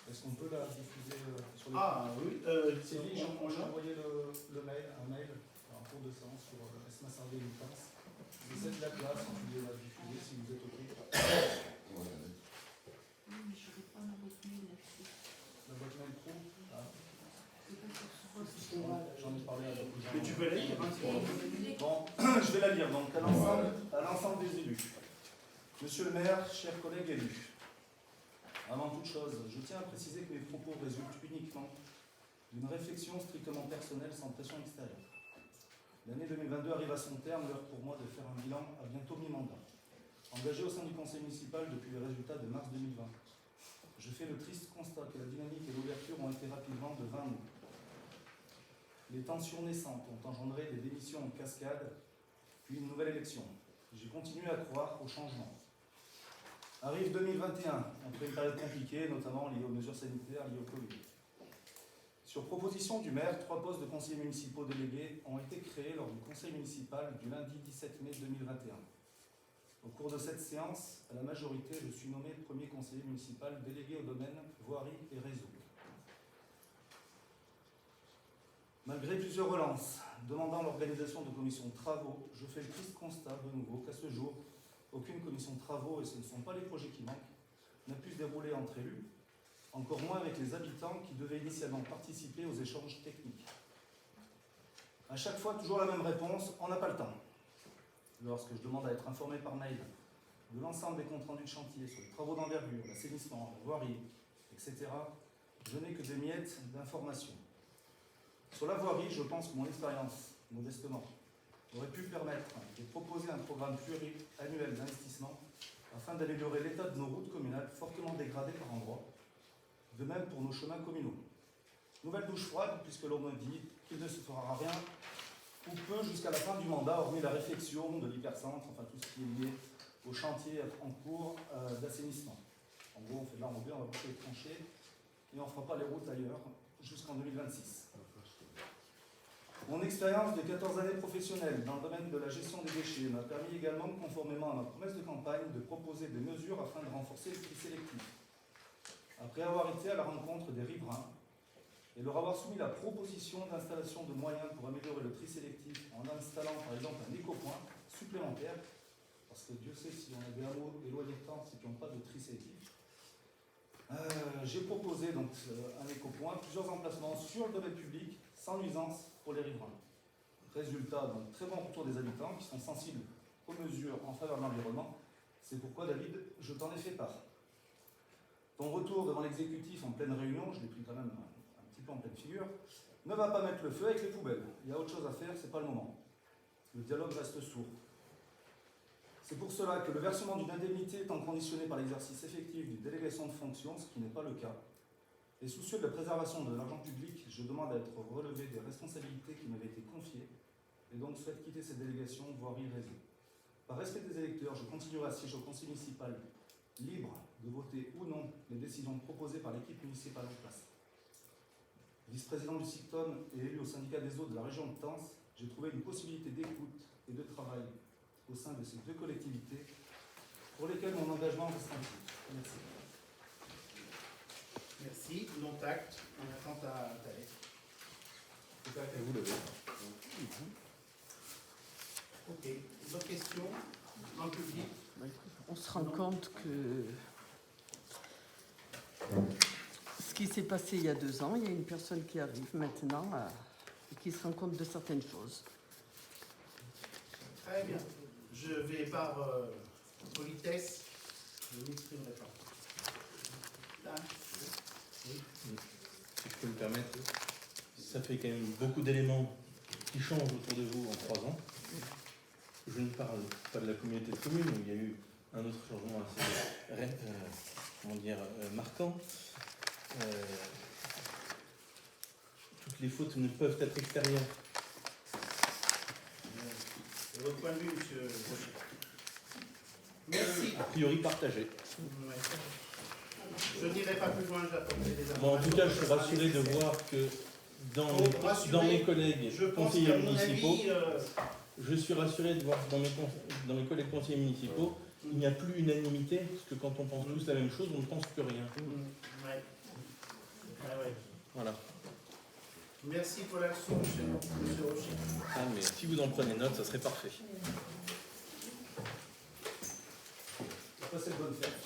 est-ce qu'on peut la diffuser sur l'écran? Ah oui, Sylvie, j'ai envoyé un mail en cours de séance sur Esma Sarvé du Tence. C'est cette lettre-là, si tu veux la diffuser, si vous êtes OK. La boîte mail pro. J'en ai parlé à beaucoup de gens. Mais tu peux aller, Bon, Je vais la lire donc à l'ensemble des élus. Monsieur le maire, chers collègues élus, avant toute chose, je tiens à préciser que mes propos résultent uniquement d'une réflexion strictement personnelle sans pression extérieure. L'année 2022 arrive à son terme, l'heure pour moi de faire un bilan à bientôt mi-mandat. Engagé au sein du conseil municipal depuis les résultats de mars 2020, je fais le triste constat que la dynamique et l'ouverture ont été rapidement de 20 mots. Les tensions naissantes ont engendré des démissions en cascade, puis une nouvelle élection. J'ai continué à croire au changement. Arrive 2021, après une période compliquée, notamment liée aux mesures sanitaires liées au Covid. Sur proposition du maire, 3 postes de conseillers municipaux délégués ont été créés lors du conseil municipal du lundi 17 mai 2021. Au cours de cette séance, à la majorité, je suis nommé premier conseiller municipal délégué au domaine voirie et réseau. Malgré plusieurs relances demandant l'organisation de commissions de travaux, je fais le triste constat de nouveau qu'à ce jour, aucune commission de travaux, et ce ne sont pas les projets qui manquent, n'a pu se dérouler entre élus, encore moins avec les habitants qui devaient initialement participer aux échanges techniques. À chaque fois, toujours la même réponse, on n'a pas le temps. Lorsque je demande à être informé par mail de l'ensemble des comptes rendus de chantier sur les travaux d'envergure, l'assainissement, la voirie, etc., je n'ai que des miettes d'informations. Sur la voirie, je pense que mon expérience, modestement, aurait pu permettre de proposer un programme pluriannuel d'investissement afin d'améliorer l'état de nos routes communales fortement dégradées par endroits, de même pour nos chemins communaux. Nouvelle douche froide, puisque l'on me dit qu'il ne se fera rien ou peu jusqu'à la fin du mandat, hormis la réflexion de l'hypercentre, enfin tout ce qui est lié au chantier en cours d'assainissement. En gros, on fait de l'enrobé, on va couper les tranchées et on ne fera pas les routes ailleurs jusqu'en 2026. Mon expérience de 14 années professionnelles dans le domaine de la gestion des déchets m'a permis également, conformément à ma promesse de campagne, de proposer des mesures afin de renforcer le tri sélectif. Après avoir été à la rencontre des riverains et leur avoir soumis la proposition d'installation de moyens pour améliorer le tri sélectif en installant par exemple un éco-point supplémentaire, parce que Dieu sait si on a des hameaux éloignés de temps, si on n'a pas de tri sélectif, j'ai proposé donc un éco-point, plusieurs emplacements sur le domaine public, sans nuisance pour les riverains. Résultat, donc très bon retour des habitants qui sont sensibles aux mesures en faveur de l'environnement. C'est pourquoi, David, je t'en ai fait part. Ton retour devant l'exécutif en pleine réunion, je l'ai pris quand même un petit peu en pleine figure, ne va pas mettre le feu avec les poubelles. Il y a autre chose à faire, c'est pas le moment. Le dialogue reste sourd. C'est pour cela que le versement d'une indemnité étant conditionné par l'exercice effectif d'une délégation de fonction, ce qui n'est pas le cas, et soucieux de la préservation de l'argent public, je demande à être relevé des responsabilités qui m'avaient été confiées, et donc souhaite quitter cette délégation, voirie réseau. Par respect des électeurs, je continuerai à siéger au conseil municipal, libre de voter ou non les décisions proposées par l'équipe municipale en place. Vice-président du SICTOM et élu au syndicat des eaux de la région de Tence, j'ai trouvé une possibilité d'écoute et de travail au sein de ces 2 collectivités pour lesquelles mon engagement reste entier. Merci. Merci. Non acte. On attend ta lettre. C'est à vous lever. Ok. D'autres questions dans le public? On se rend compte que ce qui s'est passé il y a 2 ans, il y a une personne qui arrive maintenant et qui se rend compte de certaines choses. Très bien. Je vais par politesse, je ne m'exprimerai pas. Là. Oui. Si je peux me permettre, ça fait quand même beaucoup d'éléments qui changent autour de vous en 3 ans. Je ne parle pas de la communauté de communes, où il y a eu un autre changement assez marquant. Toutes les fautes ne peuvent être extérieures. C'est votre point de vue, monsieur Rocher. Merci. A priori partagé. Ouais. Je n'irai pas plus loin, j'apporterai des informations. Bon, en tout cas, je suis rassuré de voir que dans mes collègues conseillers municipaux, je suis rassuré de voir que dans mes collègues conseillers municipaux, il n'y a plus unanimité, parce que quand on pense tous la même chose, on ne pense que rien. Ouais. Ah ouais. Voilà. Merci pour l'action, monsieur Rocher. Ah, mais si vous en prenez note, ça serait parfait. Passez de bonnes fêtes.